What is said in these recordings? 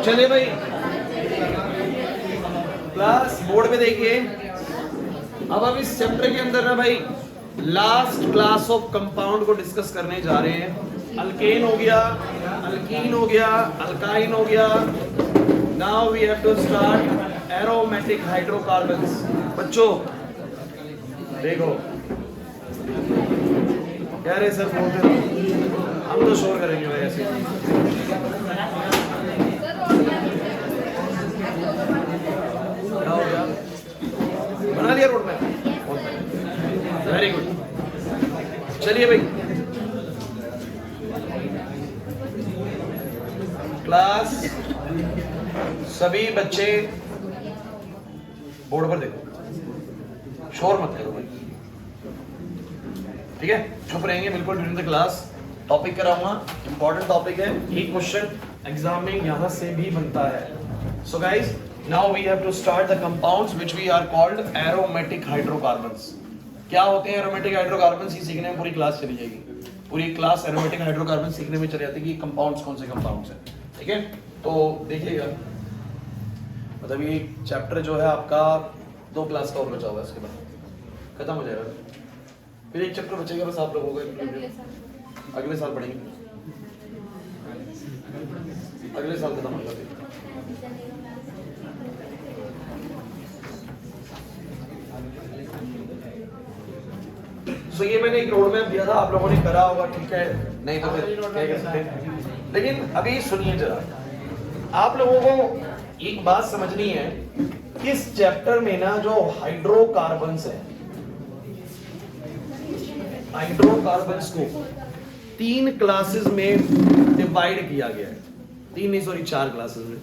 चलिए भाई class board पे देखिए। अब हम इस चैप्टर के अंदर ना भाई लास्ट क्लास ऑफ कंपाउंड को डिस्कस करने जा रहे हैं। अल्केन हो गया, अल्कीन हो गया, अल्काइन हो गया। Now we have to start aromatic hydrocarbons. बच्चों देखो कह रहे सर बोलते रहो, हम तो शोर करेंगे भाई ऐसे। क्या हो गया? बना लिया रोड मैप? Very good. चलिए भाई क्लास सभी बच्चे बोर्ड पर देखो, शोर मत करो भाई, ठीक है? चुप रहेंगे बिल्कुल ड्यूरिंग द क्लास। टॉपिक कराऊंगा, इंपॉर्टेंट टॉपिक है, एक क्वेश्चन एग्जाम में यहां से भी बनता है। So guys now we have to start the compounds which we are called aromatic hydrocarbons. क्या होते हैं एरोमेटिक हाइड्रोकार्बन्स? ये सीखने में पूरी क्लास चली जाएगी, पूरी क्लास एरोमेटिक हाइड्रोकार्बन सीखने में चली जाती है कि कंपाउंड्स कौन से कंपाउंड्स हैं, ठीक है? तो देखिएगा, मतलब ये चैप्टर जो है आपका 2 क्लास का और बचा हुआ है, इसके बाद खत्म हो जाएगा। फिर एक चैप्टर बचेगा बस आप लोगों को, अगले साल पढ़ेंगे, अगले साल खत्म होगा। सो ये मैंने एक रोड मैप दिया था, आप लोगों ने करा होगा, ठीक है? नहीं तो फिर क्या कर सकते हैं। लेकिन अभी सुनिए जरा, आप लोगों को एक बात समझनी है, किस चैप्टर में ना जो हाइड्रोकार्बन्स है, हाइड्रोकार्बन्स को 3 क्लासेस में डिवाइड किया गया है। 3 नहीं सॉरी 4 क्लासेस में।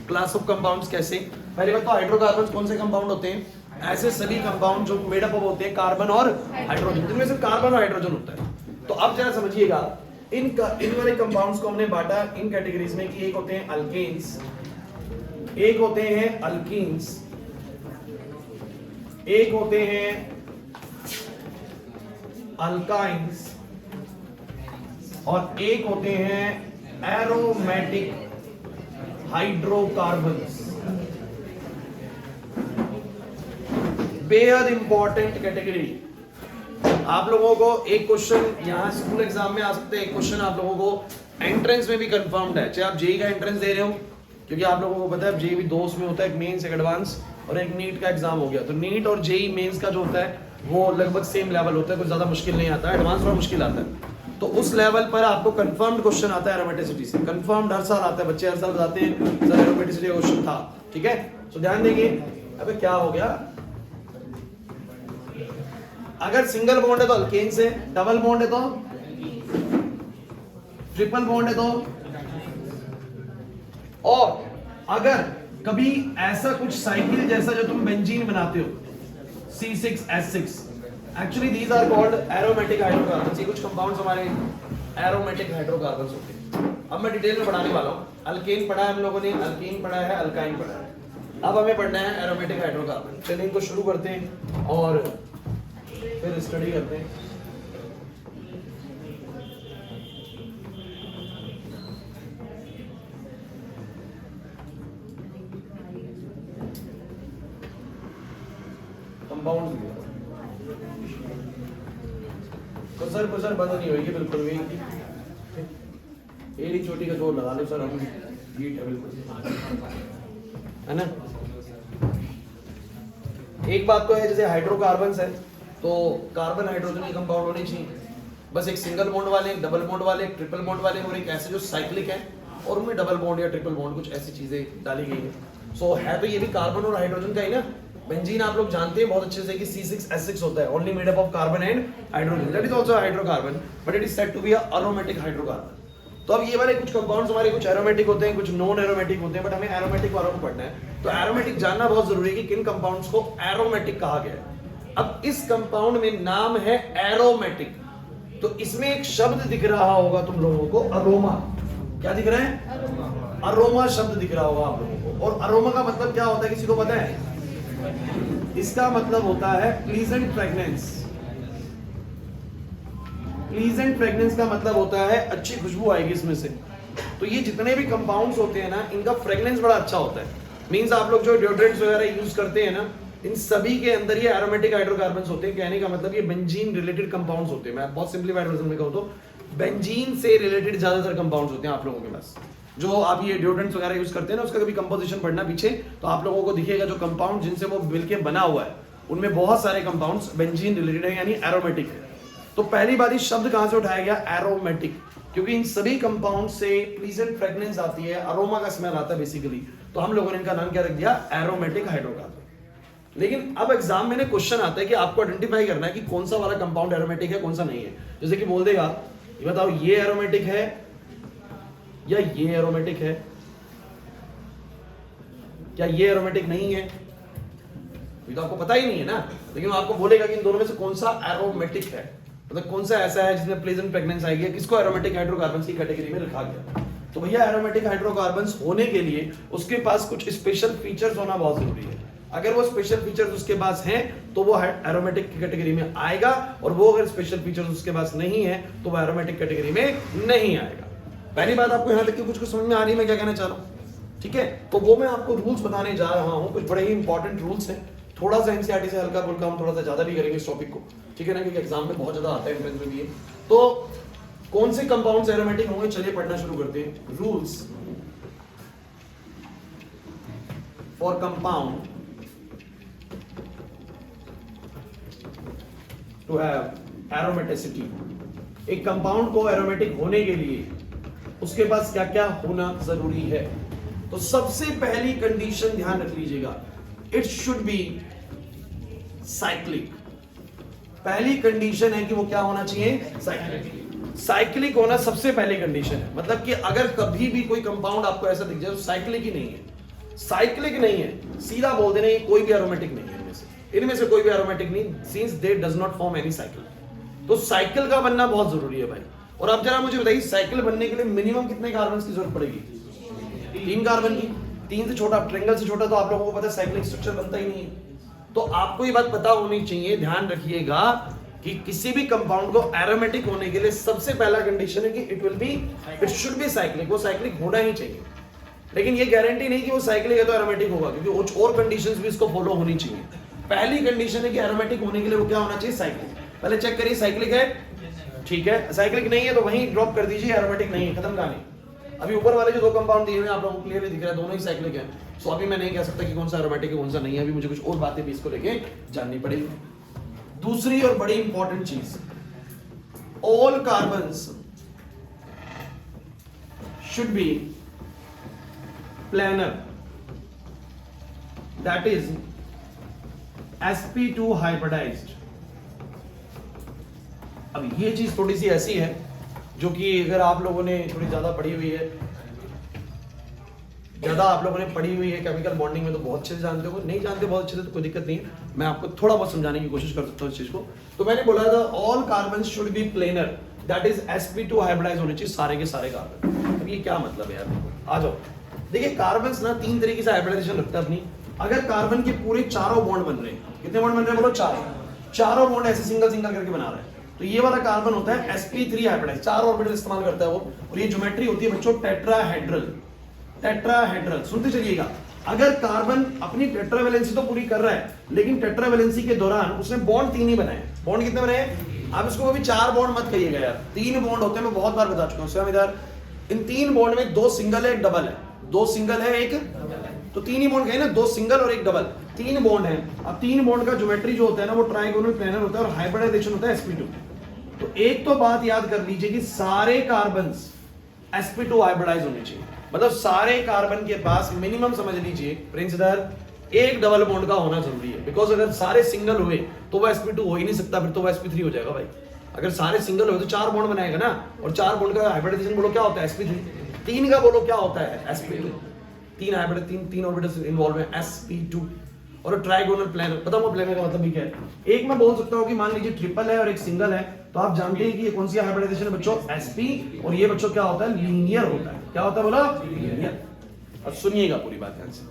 क्लास ऑफ कंपाउंड्स कैसे? पहली बात तो हाइड्रोकार्बन्स कौन से कंपाउंड होते हैं? ऐसे सभी कंपाउंड जो मेड अप होते हैं कार्बन और हाइड्रोजन, जिनमें से कार्बन और हाइड्रोजन होता है। तो अब जरा समझिएगा, इन वाले कंपाउंड्स को हमने बांटा इन कैटेगरीज में कि एक होते हैं अल्केन्स, एक होते हैं अल्कीन्स, एक होते हैं अल्काइंस और एक होते हैं एरोमेटिक हाइड्रोकार्बन्स। बेहद इंपॉर्टेंट कैटेगरी। आप लोगों को एक क्वेश्चन यहाँ स्कूल एग्जाम में आ सकते हैं, एक क्वेश्चन आप लोगों को एंट्रेंस में भी कंफर्म्ड है, चाहे आप जेई का एंट्रेंस दे रहे हो, क्योंकि आप लोगों को पता है जेई भी 2 उसमें होता है, एक मेंस एक एडवांस और एक नीट का एग्जाम हो गया। तो नीट और जेई मेंस का जो होता है वो लगभग सेम लेवल होता है, कुछ ज्यादा मुश्किल नहीं आता है, एडवांस थोड़ा मुश्किल आता है। तो उस लेवल पर आपको कंफर्म्ड क्वेश्चन आता है एरोमेटिसिटी से, कंफर्म्ड हर साल आता है, बच्चे हर साल बताते हैं सर एरोमेटिसिटी का क्वेश्चन था, ठीक है? तो ध्यान देंगे। अबे क्या हो गया? अगर सिंगल बॉन्ड है तो अल्केन्स है, डबल बॉन्ड है तो ट्रिपल बॉन्ड है तो, और अगर कभी ऐसा कुछ साइकिल जैसा जो तुम बेंजीन बनाते हो C6H6, actually these are called aromatic hydrocarbons. ये कुछ कंपाउंड्स हमारे एरोमेटिक हाइड्रोकार्बन्स होते हैं। अब मैं डिटेल में पढ़ाने वाला हूँ। अल्केन पढ़ा है हम लोगों ने, अल्कीन पढ़ा है, अल्काइन पढ़ा है, अब हमें पढ़ना है एरोमेटिक हाइड्रोकार्बन। चलिए इनको शुरू करते हैं और फिर स्टडी करते हैं। कंपाउंड कुसर बंद नहीं होगी बिल्कुल भी, एड़ी चोटी का जोर लगा लो सर, हम हीट है बिल्कुल, है ना? एक बात तो है, जैसे हाइड्रोकार्बन्स है तो कार्बन हाइड्रोजन के कंपाउंड होने चाहिए, बस एक सिंगल बॉन्ड वाले, एक डबल बॉन्ड वाले, एक ट्रिपल बॉन्ड वाले और एक ऐसे जो साइक्लिक है और उनमें डबल बॉन्ड या ट्रिपल बॉन्ड कुछ ऐसी चीजें डाली गई है। सो है तो ये भी कार्बन और हाइड्रोजन का ही ना। बेंजीन आप लोग जानते हैं बहुत अच्छे से कि C6H6 होता है, only made up of carbon and hydrogen, that is also hydrocarbon but it is said to be a aromatic hydrocarbon. तो अब ये वाले कुछ कंपाउंड्स हमारे कुछ एरोमेटिक होते हैं, कुछ नॉन एरोमेटिक होते हैं, बट हमें एरोमेटिक वालों को पढ़ना है। तो एरोमेटिक जानना बहुत जरूरी है कि किन कंपाउंड्स को एरोमेटिक कहा गया है। अब इस कंपाउंड में नाम है एरोमेटिक, तो इसमें एक शब्द दिख रहा होगा तुम लोगों को, अरोमा। क्या दिख रहा है? अरोमा शब्द दिख रहा होगा आप लोगों को। और अरोमा का मतलब क्या होता है, किसी को पता है? इसका मतलब होता है प्लीजेंट फ्रेग्रेंस। प्लीजेंट फ्रेग्रेंस का मतलब होता है अच्छी खुशबू आएगी इसमें से। तो ये जितने भी कंपाउंड्स होते हैं ना, इनका फ्रेग्रेंस बड़ा अच्छा होता है। मींस आप लोग जो डिओड्रेंट्स वगैरह यूज करते हैं ना, इन सभी के अंदर ये एरोमेटिक हाइड्रोकार्बन्स होते हैं। कहने का मतलब ये बेंजीन रिलेटेड कंपाउंड्स होते हैं। मैं बहुत सिंपलीफाइड वर्जन में कहूं तो बेंजीन से रिलेटेड ज्यादातर कंपाउंड्स होते हैं आप लोगों के पास। जो आप ये डिओड्रेंट्स वगैरह यूज करते हैं ना, उसका कभी कंपोजिशन पढ़ना पीछे, तो आप लोगों को दिखेगा जो कंपाउंड जिनसे वो मिलके बना हुआ है, उनमें बहुत सारे कंपाउंड्स बेंजीन रिलेटेड है, यानी एरोमेटिक है। तो पहली बार इस शब्द कहां से उठाया गया, एरोमेटिक, क्योंकि इन सभी कंपाउंड से प्लीजेंट फ्रेग्रेंस आती है, अरोमा का स्मेल आता है बेसिकली। तो हम लोगों ने इनका नाम क्या रख दिया, एरोमेटिक हाइड्रोकार्बन। लेकिन अब एग्जाम में क्वेश्चन आता है कि आपको आइडेंटिफाई करना है कि कौन सा वाला कंपाउंड एरोमेटिक है, कौन सा नहीं है। जैसे कि बोल देगा, ये बताओ ये एरोमेटिक है या ये एरोमेटिक है, क्या ये एरोमेटिक नहीं है, ये तो आपको पता ही नहीं है ना। लेकिन वो आपको बोलेगा कि इन दोनों में से कौन सा एरोमेटिक है, मतलब कौन सा ऐसा है जिसमें प्लेजेंट फ्रेग्रेंस आएगी, किसको एरोमेटिक हाइड्रोकार्बन्स की कैटेगरी में रखा गया। तो भैया एरोमेटिक हाइड्रोकार्बन्स होने के लिए उसके पास कुछ स्पेशल फीचर्स होना बहुत जरूरी है। अगर वो स्पेशल फीचर्स उसके पास हैं तो वो एरोमेटिक की कैटेगरी में आएगा, और वो अगर स्पेशल फीचर्स उसके पास नहीं है तो वो एरोमेटिक कैटेगरी में नहीं आएगा। पहली बात आपको यहां तक कि कुछ समझ में आ रही है मैं क्या कहना चाह रहा हूं, ठीक है। तो वो मैं आपको रूल्स बताने जा रहा हूं, कुछ बड़े ही इंपॉर्टेंट रूल्स हैं। थोड़ा सा एनसीईआरटी से हल्का फुल्का हम थोड़ा सा ज्यादा भी करेंगे इस टॉपिक को, ठीक है ना, क्योंकि एग्जाम में बहुत ज्यादा आता है, एंट्रेंस में भी है। तो कौन से कंपाउंड्स एरोमेटिक होंगे, चलिए पढ़ना शुरू करते हैं। Rules for compound to have aromaticity. एक कंपाउंड को एरोमेटिक होने के लिए उसके पास क्या क्या होना जरूरी है। तो सबसे पहली कंडीशन ध्यान रख लीजिएगा, इट शुड बी साइक्लिक। पहली कंडीशन है कि वो क्या होना चाहिए, साइक्लिक। साइक्लिक होना सबसे पहली कंडीशन है। मतलब कि अगर कभी भी कोई कंपाउंड आपको ऐसा दिख जाए तो साइक्लिक ही नहीं है, साइक्लिक नहीं है, सीधा बोल देना ये कोई भी एरोमेटिक नहीं है, इनमें से कोई भी एरोमेटिक नहीं, since they does not form any cycle. तो साइकिल का बनना बहुत जरूरी है भाई। और अब जरा मुझे बताइए, साइकिल बनने के लिए मिनिमम कितने कार्बन की जरूरत पड़ेगी, 3 कार्बन की। 3 से छोटा, ट्रायंगल से छोटा तो आप लोगों को पता है साइक्लिक स्ट्रक्चर बनता ही नहीं है। तो आपको ये बात पता होनी चाहिए, ध्यान रखिएगा कि किसी भी कंपाउंड को एरोमेटिक होने के लिए सबसे पहला कंडीशन है कि इट शुड बी साइक्लिक। वो साइक्लिक होना ही चाहिए। लेकिन ये गारंटी नहीं कि वो साइक्लिक है तो एरोमेटिक होगा, क्योंकि और कंडीशंस भी इसको फॉलो होनी चाहिए। पहली कंडीशन है कि एरोमेटिक होने के लिए वो क्या होना चाहिए, साइक्लिक। पहले चेक करिए साइक्लिक है, ठीक है। साइक्लिक नहीं है तो वहीं ड्रॉप कर दीजिए, एरोमेटिक नहीं है, खत्म कहानी। अभी ऊपर वाले जो 2 कंपाउंड दिए हुए हैं आप लोगों को क्लियरली दिख रहा है, दोनों ही साइक्लिक है। सो अभी मैं नहीं कह सकता कि कौन सा एरोमेटिक है कौन सा नहीं है, अभी मुझे कुछ और बातें भी इसको लेके जाननी पड़ेगी। दूसरी और बड़ी इंपॉर्टेंट चीज, all carbons should be planar, that is sp2 hybridized. अब ये चीज थोड़ी सी ऐसी है जो कि अगर आप लोगों ने थोड़ी ज्यादा पढ़ी हुई है, ज्यादा आप लोगों ने पढ़ी हुई है केमिकल बॉन्डिंग में तो बहुत अच्छे से जानते हो, नहीं जानते बहुत अच्छे से तो कोई दिक्कत नहीं है, मैं आपको थोड़ा बहुत समझाने की कोशिश कर सकता हूँ इस चीज को। तो मैंने बोला था all carbon should be planar, that is sp2 hybridize होने चाहिए सारे के सारे कार्बन। अब ये क्या मतलब है यार, आ जाओ। देखिए कार्बन ना 3 तरीके से हाइब्रिडाइजेशन रखता है अपनी। अगर कार्बन के पूरे चारों बॉन्ड बन रहे हैं, कितने बॉन्ड बन रहे हैं बोलो, 4, चारों बॉन्ड ऐसे सिंगल सिंगल करके बना रहा है, तो ये वाला कार्बन होता है sp3 हाइब्रिडाइज, 4 ऑर्बिटल इस्तेमाल करता है वो। और ये ज्योमेट्री होती है बच्चों टेट्राहेड्रल। टेट्राहेड्रल सुनते चलिएगा, अगर कार्बन अपनी टेट्रावैलेंसी तो पूरी कर रहा है, लेकिन टेट्रावैलेंसी के दौरान उसने बॉन्ड 3 ही बनाए। बॉन्ड कितने बनाए, आप इसको कभी 4 बॉन्ड मत कहिएगा यार, 3 बॉन्ड होते हैं, मैं बहुत बार बता चुका हूं स्वयं इधर। इन 3 बॉन्ड में 2 सिंगल है, 1 डबल है, 2 सिंगल है, 1 तो 3 ही बॉन्ड कहे ना, 2 सिंगल और 1 डबल, 3 बॉन्ड है। अब 3 बॉन्ड का ज्योमेट्री जो होता है ना वो ट्राइगोनल प्लेनर होता है और हाइब्रिडाइजेशन होता है sp2। तो एक तो बात याद कर लीजिए कि सारे कार्बन्स sp2 हाइब्रिडाइज होने चाहिए, मतलब सारे कार्बन के पास मिनिमम समझ लीजिए प्रिंस इधर 1 डबल बॉन्ड का होना जरूरी है। बिकॉज अगर सारे सिंगल हुए तो वो sp2 हो ही नहीं सकता, फिर तो वो sp3 हो जाएगा भाई। अगर सारे सिंगल हुए तो 4 बॉन्ड बनाएगा ना, और 4 बॉन्ड का हाइब्रिडाइजेशन बोलो क्या होता है sp3, 3 का बोलो क्या होता है sp2, 3 हाइब्रिड 3 ऑर्बिटल्स इन्वॉल्व है sp2। और ट्राइगोनल प्लेनर, पता है प्लेनर का मतलब भी क्या है। एक मैं बोल सकता हूँ कि मान लीजिए ट्रिपल है और एक सिंगल है, तो आप जानते हैं कि ये कौन सी हाइब्रिडाइजेशन है बच्चों, sp, और ये बच्चों क्या होता है, लीनियर होता है। क्या होता है बोला, लीनियर। अब सुनिएगा पूरी बात ध्यान से,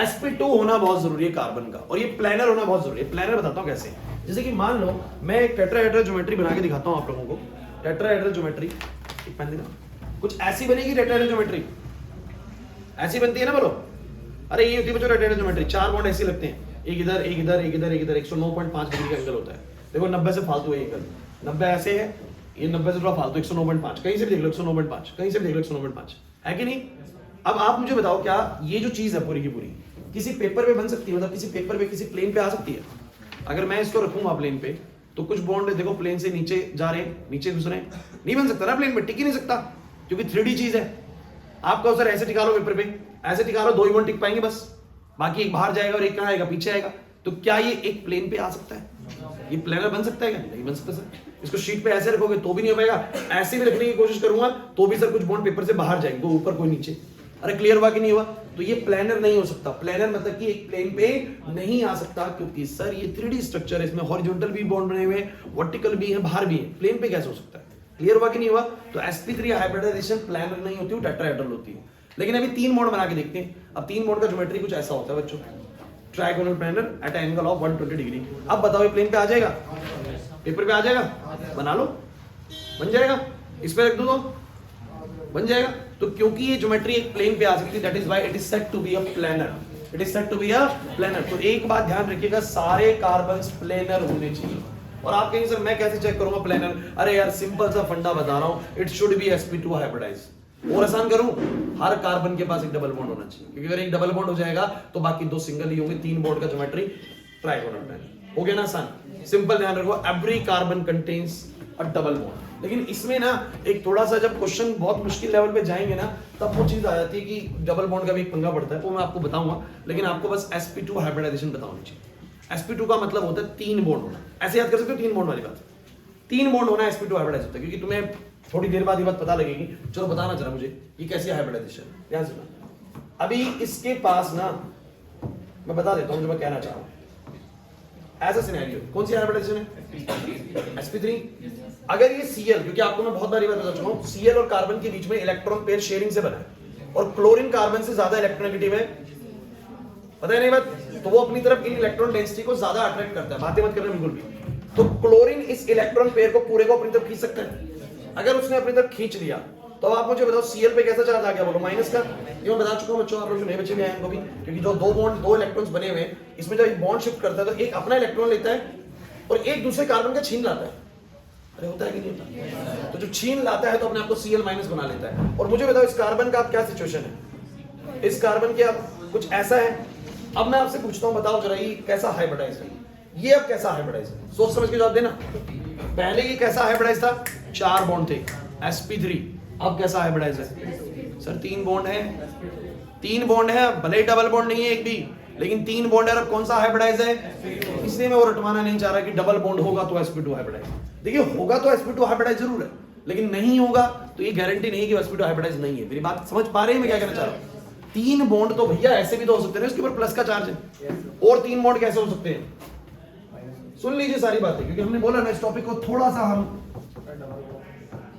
sp2 होना बहुत जरूरी है कार्बन का, और ये प्लेनर होना बहुत जरूरी है। प्लेनर बताता हूँ कैसे, जैसे कि मान लो मैं एक टेट्राहेड्रल ज्योमेट्री बना के दिखाता हूँ आप लोगों को। टेट्राहेड्रल ज्योमेट्री, एक पेन देना, कुछ ऐसी बनेगी टेट्राहेड्रल ज्योमेट्री, ऐसी बनती है ना, बोलो। अरे ये होती है बच्चों टेट्राहेड्रल ज्योमेट्री, 4 बॉन्ड ऐसे लगते हैं, एक इधर एक इधर एक इधर एक इधर, 109.5 डिग्री का एंगल होता है। देखो 90 से फालतू है एंगल, 90 ऐसे है, ये 90 से थोड़ा फालतू, 109.5, कहीं से भी देख लो 109.5, कहीं से भी देख लो 109.5, है कि नहीं। अब आप मुझे बताओ, क्या ये जो चीज है पूरी की पूरी किसी पेपर पे बन सकती है, मतलब किसी पेपर पे किसी प्लेन पे आ सकती है? अगर मैं इसको रखूंगा प्लेन पे, तो कुछ बॉन्ड देखो प्लेन से नीचे जा रहे हैं, नीचे घुस रहे हैं, नहीं बन सकता ना प्लेन पे, टिक ही नहीं सकता, क्योंकि 3D चीज है। आप कहो सर ऐसे टिका लो पेपर पे, ऐसे टिका लो, 2 ही बॉन्ड टिक पाएंगे बस, बाकी एक बाहर जाएगा और एक कहाँ आएगा, पीछे आएगा। तो क्या ये एक प्लेन पे आ सकता है? ये प्लेनर बन सकता है क्या? नहीं बन सकता सर। इसको शीट पे ऐसे रखोगे तो भी नहीं हो पाएगा, ऐसे भी रखने की कोशिश करूंगा तो भी सर कुछ बॉन्ड पेपर से बाहर जाएंगे, कोई ऊपर कोई नीचे। अरे क्लियर हुआ कि नहीं हुआ? तो ये प्लेनर नहीं हो सकता। प्लेनर मतलब कि एक प्लेन पे नहीं आ सकता, क्योंकि सर ये 3D स्ट्रक्चर है, इसमें हॉरिजॉन्टल भी बॉन्ड बने हुए हैं, वर्टिकल भी है, बाहर भी है, प्लेन पे कैसे हो सकता है? क्लियर हुआ कि नहीं हुआ? तो sp3 हाइब्रिडाइजेशन प्लेनर नहीं होती, वो टेट्राहेड्रल होती है। लेकिन अभी 3 बॉन्ड बना के देखते हैं। अब 3 बॉन्ड का ज्योमेट्री कुछ ऐसा होता है बच्चों, trigonal planar at angle of 120 degree. अब बताओ ये प्लेन पे आ जाएगा, पेपर पे आ जाएगा? बना लो, बन जाएगा। इस पे रख दो तो बन जाएगा। तो क्योंकि ये ज्योमेट्री एक प्लेन पे आ सकती है, that is why it is said to be a planar, it is said to be a planar. तो एक बात ध्यान रखिएगा, सारे कार्बन्स प्लेनर होने चाहिए। और आप कहेंगे सर मैं कैसे चेक करूंगा प्लेनर? अरे यार सिंपल सा फंडा बता रहा हूं, it should be sp2 hybridise. और आसान करूं, हर कार्बन के पास एक डबल बॉन्ड होना चाहिए, क्योंकि अगर एक डबल बॉन्ड हो जाएगा तो बाकी 2 सिंगल ही होंगे। 3 बॉन्ड का ज्योमेट्री ट्राइगोनल प्लेनर हो गया ना आसान। सिंपल ध्यान रखो, every carbon contains a double bond. लेकिन इसमें ना एक थोड़ा सा, जब क्वेश्चन बहुत मुश्किल लेवल पे जाएंगे ना, तब वो चीज आ जाती है कि डबल बॉन्ड का भी एक पंगा पड़ता है, वो मैं आपको बताऊंगा। लेकिन आपको बस sp2 हाइब्रिडाइजेशन पता होनी चाहिए। sp2 का मतलब होता है 3 बॉन्ड होना, ऐसे याद कर सकते हो 3 बॉन्ड वाली बात। 3 बॉन्ड होना sp2 हाइब्रिडाइज होता है, क्योंकि तुम्हें थोड़ी देर बाद ये बात पता लगेगी। चलो बताना जरा मुझे ये कैसी हाइब्रिडाइजेशन, ध्यान सुना। अभी इसके पास ना, मैं बता देता हूं जो मैं कहना चाह रहा हूं। ऐसा सिनेरियो, कौन सी हाइब्रिडाइजेशन है? sp3। अगर ये Cl, क्योंकि आपको मैं बहुत बारी बता चुका हूं, Cl और कार्बन के बीच में इलेक्ट्रॉन पेयर शेयरिंग से बना है, और क्लोरीन कार्बन से ज्यादा इलेक्ट्रोनेगेटिव है, पता है नहीं बात? तो वो अपनी तरफ इलेक्ट्रॉन डेंसिटी को ज्यादा अट्रैक्ट करता है, बातें मत करना बिल्कुल भी। तो क्लोरीन इस इलेक्ट्रॉन पेयर को पूरे को अपनी तरफ खींच सकता है। अगर उसने अपनी तरफ खींच लिया तो आप मुझे बताओ Cl पे कैसा चार्ज आ गया? बोलो माइनस का। ये मैं बता चुका हूं बच्चों, आप लोग जो नए बच्चे भी आए हैं भी, क्योंकि जो 2 बॉन्ड 2 इलेक्ट्रॉन्स बने हुए हैं, इसमें जब एक बॉन्ड शिफ्ट करता है तो एक अपना इलेक्ट्रॉन लेता है और एक दूसरे कार्बन का छीन लाता है। अरे होता है कि नहीं होता? तो जो छीन लाता है तो अपने आप को Cl माइनस बना लेता है। और मुझे बताओ इस कार्बन का आप क्या सिचुएशन है? इस कार्बन के आप कुछ ऐसा है। अब मैं आपसे पूछता हूं, बताओ जरा ये कैसा हाइब्रिडाइज है? ये अब कैसा हाइब्रिडाइज है? सोच समझ के जवाब देना। पहले ये कैसा हाइब्रिडाइज था? 4 बॉन्ड थे, sp3। अब कैसा हाइब्रिडाइज है? सर 3 बॉन्ड है, 3 बॉन्ड है, भले ही डबल बॉन्ड नहीं है एक भी, लेकिन 3 बॉन्ड है। अब कौन सा हाइब्रिडाइज है? इसलिए मैं वो रटवाना नहीं चाह रहा कि डबल बॉन्ड होगा तो sp2 हाइब्रिडाइज। देखिए होगा तो sp2 हाइब्रिडाइज जरूर है, लेकिन नहीं होगा तो ये गारंटी नहीं है कि sp2 हाइब्रिडाइज नहीं है। मेरी बात समझ पा रहे हैं मैं क्या कहना चाह रहा हूं? 3 बॉन्ड तो भैया ऐसे भी तो हो सकते हैं, उसके ऊपर प्लस का चार्ज है, और 3 बॉन्ड कैसे हो सकते हैं? सुन लीजिए सारी बातें, क्योंकि हमने बोला ना इस टॉपिक को थोड़ा सा हम,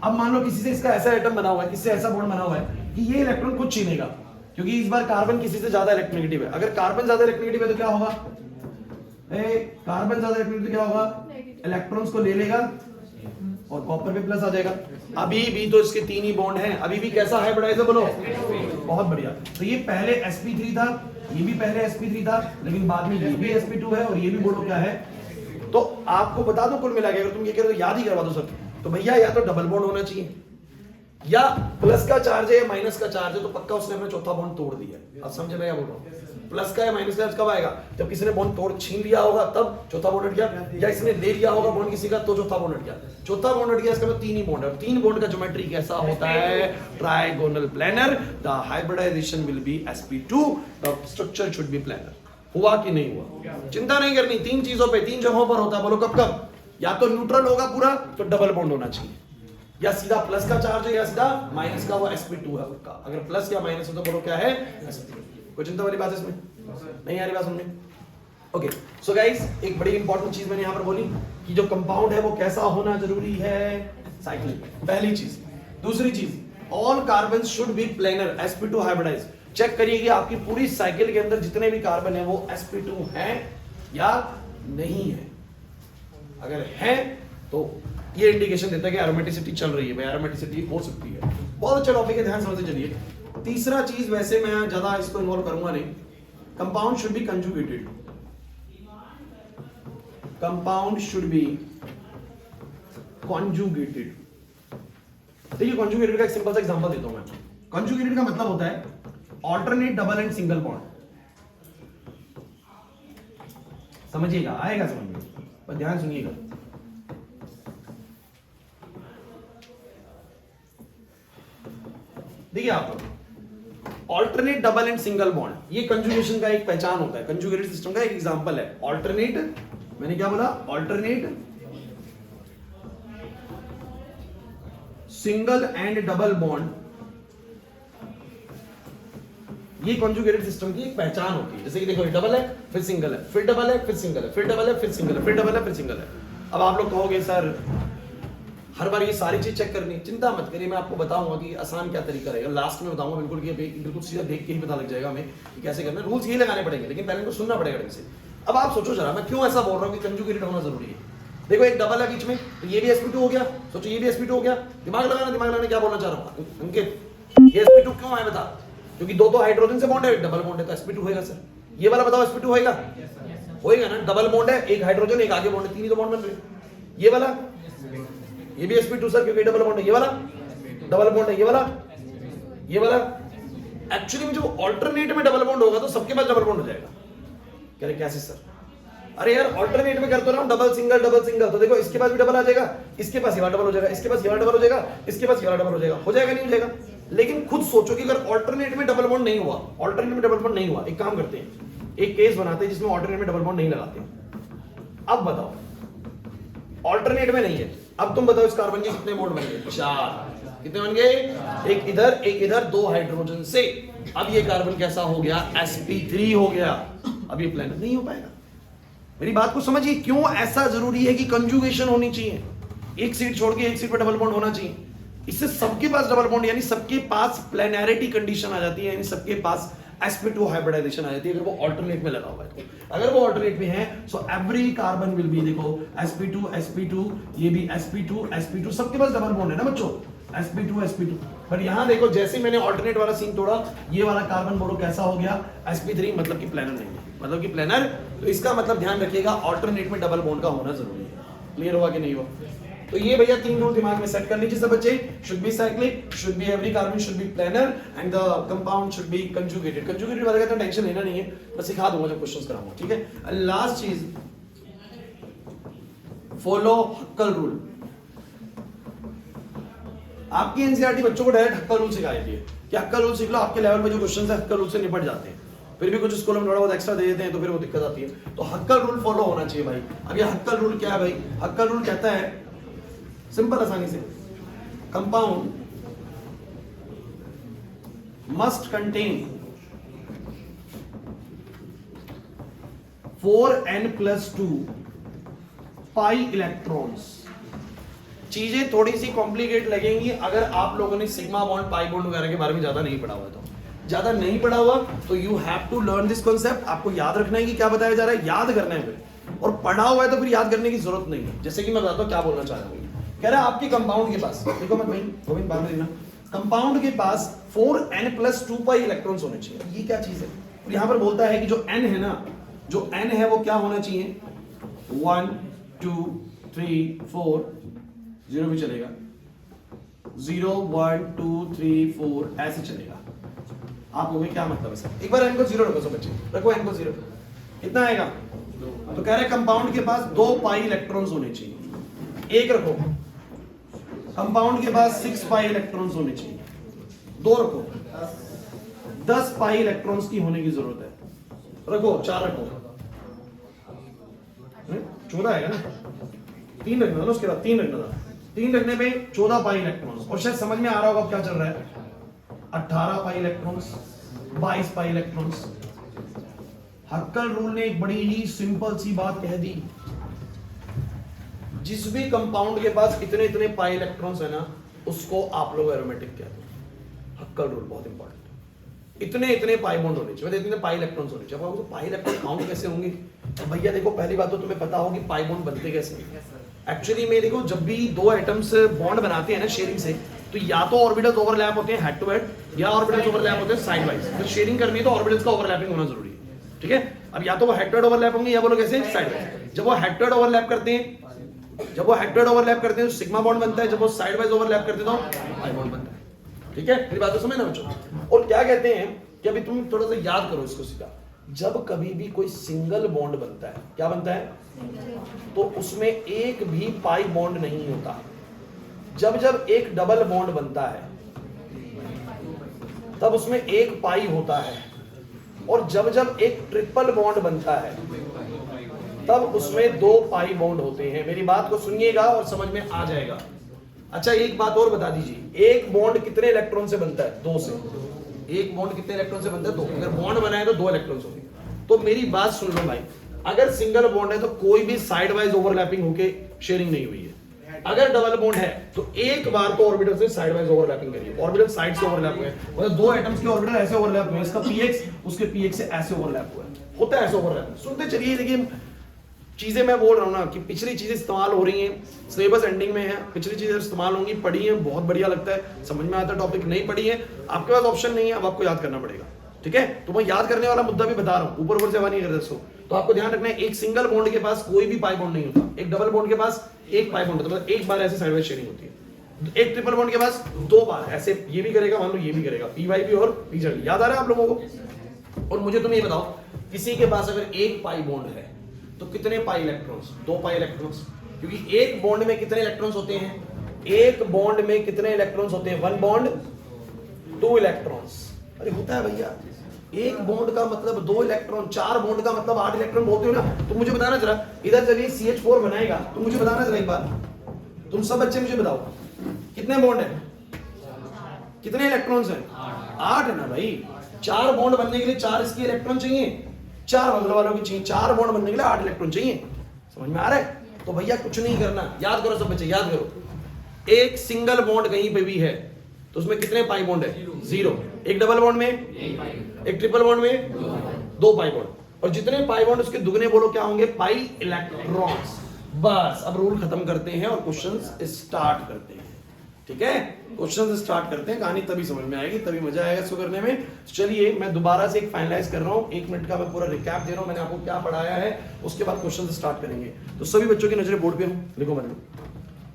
अब मान लो किसी से इसका ऐसा एटम बना हुआ है, किसी से ऐसा बॉन्ड बना हुआ है कि ये इलेक्ट्रॉन खुद छीनेगा, क्योंकि इस बार कार्बन किसी से ज्यादा इलेक्ट्रोनेगेटिव है। अगर कार्बन ज्यादा इलेक्ट्रोनेगेटिव है तो क्या होगा? कार्बन ज्यादा इलेक्ट्रोनेगेटिव क्या होगा? इलेक्ट्रॉन्स को ले लेगा और कॉपर पे प्लस आ जाएगा। अभी भी तो इसके 3 ही बॉन्ड हैं, अभी भी कैसा हाइब्रिडाइज है बोलो? बहुत बढ़िया। तो ये पहले sp3 था, ये भी पहले sp3 था, लेकिन बाद में ये भी sp2 है, और ये भी बोलो क्या है? तो आपको बता दो कुल मिला के, अगर तुम ये कह रहे हो याद ही करवा दो सर, तो भैया या तो डबल बॉन्ड होना चाहिए, या प्लस का चार्ज है या माइनस का चार्ज है, तो पक्का उसने अपना चौथा बॉन्ड तोड़ दिया। अब समझे मैं क्या बोल रहा हूँ? प्लस का या माइनस का कब आएगा? जब किसी ने बॉन्ड तोड़ छीन लिया होगा तब चौथा बॉन्ड हट गया, या इसने ले लिया होगा बॉन्ड किसी का तो चौथा बॉन्ड हट गया। चौथा बॉन्ड हट गया, इसका मतलब 3 ही बॉन्ड है। 3 बॉन्ड का ज्योमेट्री कैसा होता है? Trigonal planar. The hybridization will be sp2, the structure should be planar. हुआ कि नहीं हुआ? चिंता नहीं करनी, 3 चीजों पे 3 जगहों पर होता है। बोलो कब कब? या तो न्यूट्रल होगा पूरा तो डबल बॉन्ड होना चाहिए, या सीधा प्लस का चार्ज है या सीधा माइनस का, वो sp2 है उसका। अगर प्लस या माइनस है तो बोलो क्या है? sp2। कोई चिंता वाली बात है इसमें? नहीं आ रही बात समझ में? ओके, सो गाइस एक बड़ी इंपॉर्टेंट चीज मैंने यहां पर बोली कि जो कंपाउंड है वो कैसा होना जरूरी है? साइक्लिक, पहली चीज। दूसरी चीज, all carbon should be planar, sp2 hybridize. Check करिए कि आपकी पूरी साइकिल के अंदर जितने भी कार्बन है वो sp2 हैं या नहीं है। अगर है तो ये इंडिकेशन देता है कि एरोमेटिसिटी चल रही है भाई, एरोमेटिसिटी हो सकती है। बहुत अच्छा टॉपिक है, ध्यान समझते चलिए। तीसरा चीज, वैसे मैं ज्यादा इसको इन्वॉल्व करूंगा नहीं, compound should be conjugated. Compound should be conjugated. देखिए कॉन्जुगेटेड का एक सिंपल सा एग्जांपल देता हूं मैं। कॉन्जुगेटेड का मतलब होता है alternate, double and single bond. समझिएगा, आएगा समझ में, पर ध्यान सुनिएगा। देखिए आप alternate, double and single bond, ये कंजुगेशन का एक पहचान होता है, कंजुगेटेड सिस्टम का एक एग्जांपल है। ऑल्टरनेट, मैंने क्या बोला, alternate, single and double bond, ये कॉन्जुगेटेड सिस्टम की एक पहचान होती है। जैसे कि देखो, डबल है फिर सिंगल है, फिर डबल है फिर सिंगल है, फिर डबल है फिर सिंगल है, फिर डबल है फिर सिंगल है। अब आप लोग कहोगे सर हर बार ये सारी चीज चेक करनी, चिंता मत करिए, मैं आपको बताऊंगा कि आसान क्या तरीका रहेगा, लास्ट में बताऊंगा बिल्कुल, कि बिल्कुल सीधा देख के ही पता लग जाएगा हमें कि कैसे करना है। रूल्स यही लगाने पड़ेंगे, लेकिन पहले इनको सुनना पड़ेगा ढंग से। अब आप सोचो जरा, मैं क्यों ऐसा बोल रहा हूँ कि कंजुगेटेड होना जरूरी है। देखो एक डबल है बीच में, तो ये भी sp2 हो गया, सोचो ये भी sp2 हो गया। दिमाग लगाना, क्या बोलना चाह रहा हूँ अंकित, ये sp2 क्यों है बता, क्योंकि दो तो हाइड्रोजन से बॉन्ड है, डबल बॉन्ड है, तो sp2 होएगा सर। ये वाला बताओ sp2 होएगा, होएगा ना, डबल बॉन्ड है, एक हाइड्रोजन एक आगे बॉन्ड है, तीन ही तो बॉन्ड बन रहे। ये वाला, ये भी sp2 सर, क्योंकि डबल बॉन्ड है। ये वाला डबल बॉन्ड है, ये वाला, ये वाला। एक्चुअली में जो ऑल्टरनेट में डबल बॉन्ड होगा तो सबके पास डबल बॉन्ड हो जाएगा। कह रहे कैसे सर, अरे यार ऑल्टरनेट में करते रहो, डबल सिंगल डबल सिंगल, तो देखो इसके पास भी डबल आ जाएगा, इसके पास ये वाला डबल हो जाएगा, इसके पास ये वाला डबल हो जाएगा, इसके पास ये वाला डबल हो जाएगा, हो जाएगा नहीं हो जाएगा। लेकिन खुद सोचो कि अगर ऑल्टरनेट में डबल बॉन्ड नहीं हुआ, ऑल्टरनेट में डबल बॉन्ड नहीं हुआ, एक काम करते हैं, एक केस बनाते हैं जिसमें ऑल्टरनेट में डबल बॉन्ड नहीं लगाते। अब बताओ, ऑल्टरनेट में नहीं है, अब तुम बताओ इस कार्बन के कितने बॉन्ड बन गए, 4। कितने बन गए, एक इधर, दो हाइड्रोजन से। अब ये कार्बन कैसा हो गया, sp3 हो गया। अब ये प्लेनर नहीं हो पाएगा। मेरी बात को समझिए, क्यों ऐसा जरूरी है कि कंजुगेशन होनी चाहिए, एक सीट छोड़ के एक सीट पर डबल बॉन्ड होना चाहिए। इससे सबके पास डबल बॉन्ड, यानी सबके पास प्लेनैरिटी कंडीशन आ जाती है, यानी सबके पास sp2 हाइब्रिडाइजेशन आ जाती है, अगर वो ऑल्टरनेट में लगा हुआ है तो। अगर वो ऑल्टरनेट में है, so every carbon will be, देखो sp2, ये भी sp2, सबके पास डबल बॉन्ड है ना बच्चों, sp2। पर यहां देखो, जैसे मैंने ऑल्टरनेट वाला सीन तोड़ा, ये वाला कार्बन बोलो कैसा हो गया, sp3, मतलब कि प्लेनर नहीं है, मतलब कि प्लेनर। तो इसका मतलब ध्यान रखिएगा, ऑल्टरनेट में डबल बॉन्ड का होना जरूरी है। क्लियर हुआ कि नहीं हुआ? तो ये भैया 3 रूल दिमाग में सेट कर लीजिए सब बच्चे। Should be cyclic, should be every carbon should be planar, and the compound should be conjugated. Conjugated वाले का तो टेंशन लेना नहीं है, मैं सिखा दूंगा जब क्वेश्चंस कराऊंगा, ठीक है। लास्ट चीज, फॉलो हक्कल रूल। आपकी एनसीईआरटी बच्चों को डायरेक्ट हक्कल रूल सिखाई थी कि हक्कल रूल सीख लो, आपके लेवल पे जो क्वेश्चंस है हक्कल रूल से निपट जाते हैं। फिर भी कुछ स्कूलों में थोड़ा बहुत एक्स्ट्रा दे देते हैं, तो फिर वो दिक्कत आती है। तो हक्कल रूल फॉलो होना चाहिए भाई। अब ये हक्कल रूल क्या है भाई? हक्कल रूल कहता है सिंपल, आसानी से, compound must contain 4n+2 pi electrons. चीजें थोड़ी सी कॉम्प्लिकेट लगेंगी अगर आप लोगों ने सिग्मा बॉन्ड, पाई बॉन्ड वगैरह के बारे में ज्यादा नहीं पढ़ा हुआ। तो ज्यादा नहीं पढ़ा हुआ तो you have to learn this concept. आपको याद रखना है कि क्या बताया जा रहा है, याद करना है फिर। और पढ़ा हुआ है तो फिर याद करने की जरूरत नहीं है। जैसे कि मैं बताता हूं क्या बोलना चाह रहा हूं। कह रहा है आपके कंपाउंड के पास, देखो मत भाई गोविंद बात लेना, कंपाउंड के पास 4n+2 पाई इलेक्ट्रॉन्स होने चाहिए। ये क्या चीज है? और यहां पर बोलता है कि जो n है ना, जो n है वो क्या होना चाहिए, 1 2 3 4, 0 भी चलेगा, 0 1 2 3 4 ऐसे चलेगा। आप लोगों में क्या मतलब है सर? एक बार n को 0 रखो सब बच्चे, रखो n को 0, कितना आएगा? तो कह रहे हैं कंपाउंड के पास 2 पाई इलेक्ट्रॉन्स होने चाहिए। एक रखो, कंपाउंड के पास 6 पाई इलेक्ट्रॉन्स होने चाहिए। 2 रखो, 10 पाई इलेक्ट्रॉन्स की होने की जरूरत है। रखो 4 रखो, 14 आएगा ना। 3 रखना था उसके बाद, 3 रखना था। 3 रखने पे 14 पाई इलेक्ट्रॉन्स। और शायद समझ में आ रहा होगा क्या चल रहा है, 18 pi electrons, 22 pi electrons. हक्कल rule ने एक बड़ी ही सिंपल सी बात कह दी, जिस भी कंपाउंड के पास इतने इतने पाई इलेक्ट्रॉन्स है ना, उसको आप लोग एरोमेटिक कहते हैं। हक्कल रूल बहुत इंपॉर्टेंट। इतने इतने पाई बॉन्ड होने चाहिए, इतने पाई इलेक्ट्रॉन्स होने चाहिए। तो पाई इलेक्ट्रॉन काउंट कैसे होंगे? तो भैया देखो, पहली बात तो तुम्हें पता होगी पाई बॉन्ड बनते कैसे हैं। एक्चुअली में देखो, जब भी दो एटम्स बॉन्ड बनाते हैं ना शेयरिंग से, तो या तो ऑर्बिटल्स ओवरलैप होते हैं हेड टू हेड, या ऑर्बिटल्स ओवरलैप होते हैं साइड वाइज। तो शेयरिंग करनी है तो ऑर्बिटल्स का ओवरलैपिंग होना जरूरी है, ठीक है। अब या तो वो हेड टू हेड ओवरलैप होंगे, या बोलो कैसे, साइड वाइज। जब वो हेड टू हेड ओवरलैप करते हैं, जब वो हेड टू हेड ओवरलैप करते हैं तो सिग्मा बॉन्ड बनता है, जब वो साइड वाइज ओवरलैप करते हैं तो पाई बॉन्ड बनता है, ठीक है। मेरी बात तो समझना बच्चों। और क्या कहते हैं कि अभी तुम थोड़ा सा याद करो इसको सीधा, जब कभी भी कोई सिंगल बॉन्ड बनता है, क्या बनता है, तो उसमें एक भी पाई बॉन्ड नहीं होता। जब जब एक डबल बॉन्ड बनता है तब उसमें एक पाई होता है, और जब जब एक ट्रिपल बॉन्ड बनता है तब उसमें दो पाई बॉन्ड होते हैं। मेरी बात को सुनिएगा और समझ में आ जाएगा। अच्छा, एक बात और बता दीजिए, एक बॉन्ड कितने इलेक्ट्रॉन से बनता है? दो से। एक बॉन्ड कितने इलेक्ट्रॉन से बनता है? दो। अगर बॉन्ड बना है तो दो इलेक्ट्रॉन्स होंगे। तो मेरी बात सुन लो भाई, अगर सिंगल बॉन्ड है तो कोई भी साइड वाइज ओवरलैपिंग होके शेयरिंग नहीं हुई है। अगर डबल बॉन्ड है तो एक बार तो ऑर्बिटल से साइड वाइज ओवरलैपिंग करिए। ऑर्बिटल साइड से ओवरलैप हुए, मतलब दो एटम्स के ऑर्बिटल ऐसे ओवरलैप हुए, इसका px उसके px से ऐसे ओवरलैप हुआ है, होता है ऐसे ओवरलैप। सुनते चलिए, देखिए चीजें मैं बोल रहा हूं ना कि पिछली चीजें इस्तेमाल हो रही हैं, सिलेबस एंडिंग में है, पिछली चीजें इस्तेमाल होंगी, पढ़ी है, बहुत बढ़िया लगता है, समझ में आता है टॉपिक। नहीं पढ़ी है, आपके पास ऑप्शन नहीं है, अब आपको याद करना पड़ेगा, ठीक है। तो मैं याद करने वाला मुद्दा भी बता रहा हूं, ऊपर ऊपर से नहीं कर दो। तो आपको ध्यान रखना है, एक सिंगल बॉन्ड के पास कोई भी पाई बॉन्ड नहीं होता, एक डबल बॉन्ड के पास एक पाई बॉन्ड होता है, मतलब एक बार ऐसे साइड वाइज शेयरिंग होती है। एक ट्रिपल बॉन्ड के पास दो बार ऐसे, ये भी करेगा, मान लो ये भी करेगा, पी वाई भी और पी जेड। याद आ रहा है आप लोगों को? और मुझे तुम ये बताओ, किसी के पास अगर एक पाई बॉन्ड है तो कितने पाई इलेक्ट्रॉन्स? दो पाई इलेक्ट्रॉन्स, क्योंकि एक बॉन्ड में कितने इलेक्ट्रॉन्स होते हैं? एक बॉन्ड में कितने इलेक्ट्रॉन्स होते हैं? One bond two electrons. अरे होता है भैया, एक बॉन्ड का मतलब दो इलेक्ट्रॉन, चार बॉन्ड का मतलब 8 इलेक्ट्रॉन बोलते हो ना। तो मुझे बताना जरा, इधर चलिए CH4 बनाएगा, तो मुझे बताना जरा एक बार, तुम सब बच्चे मुझे बताओ कितने बॉन्ड है, कितने इलेक्ट्रॉन्स हैं? 8 है ना भाई। चार बॉन्ड बनने के लिए 4 इसके इलेक्ट्रॉन चाहिए, 4 बंगलों वालों की चाहिए। 4 बॉन्ड बनने के लिए 8 इलेक्ट्रॉन चाहिए। समझ में आ रहा है? तो भैया कुछ नहीं करना, याद करो सब बच्चे, याद करो, एक सिंगल बॉन्ड कहीं पे भी है तो उसमें कितने पाई बॉन्ड है? 0। एक डबल बॉन्ड में, एक ट्रिपल बॉन्ड में दो पाई बॉन्ड, और जितने पाई बॉन्ड उसके दुगने बोलो क्या होंगे? Pi electrons. बस अब रूल खत्म करते हैं और क्वेश्चंस स्टार्ट करते हैं, ठीक है। क्वेश्चंस स्टार्ट करते हैं, कहानी तभी समझ में आएगी, तभी मजा आएगा इसको करने में। चलिए मैं दोबारा से एक फाइनलाइज कर रहा हूं, 1 मिनट का मैं पूरा रिकैप दे रहा हूं, मैंने आपको क्या पढ़ाया है, उसके बाद क्वेश्चन स्टार्ट करेंगे। तो सभी बच्चों की नजरें बोर्ड पे हूं, लिखो मतलब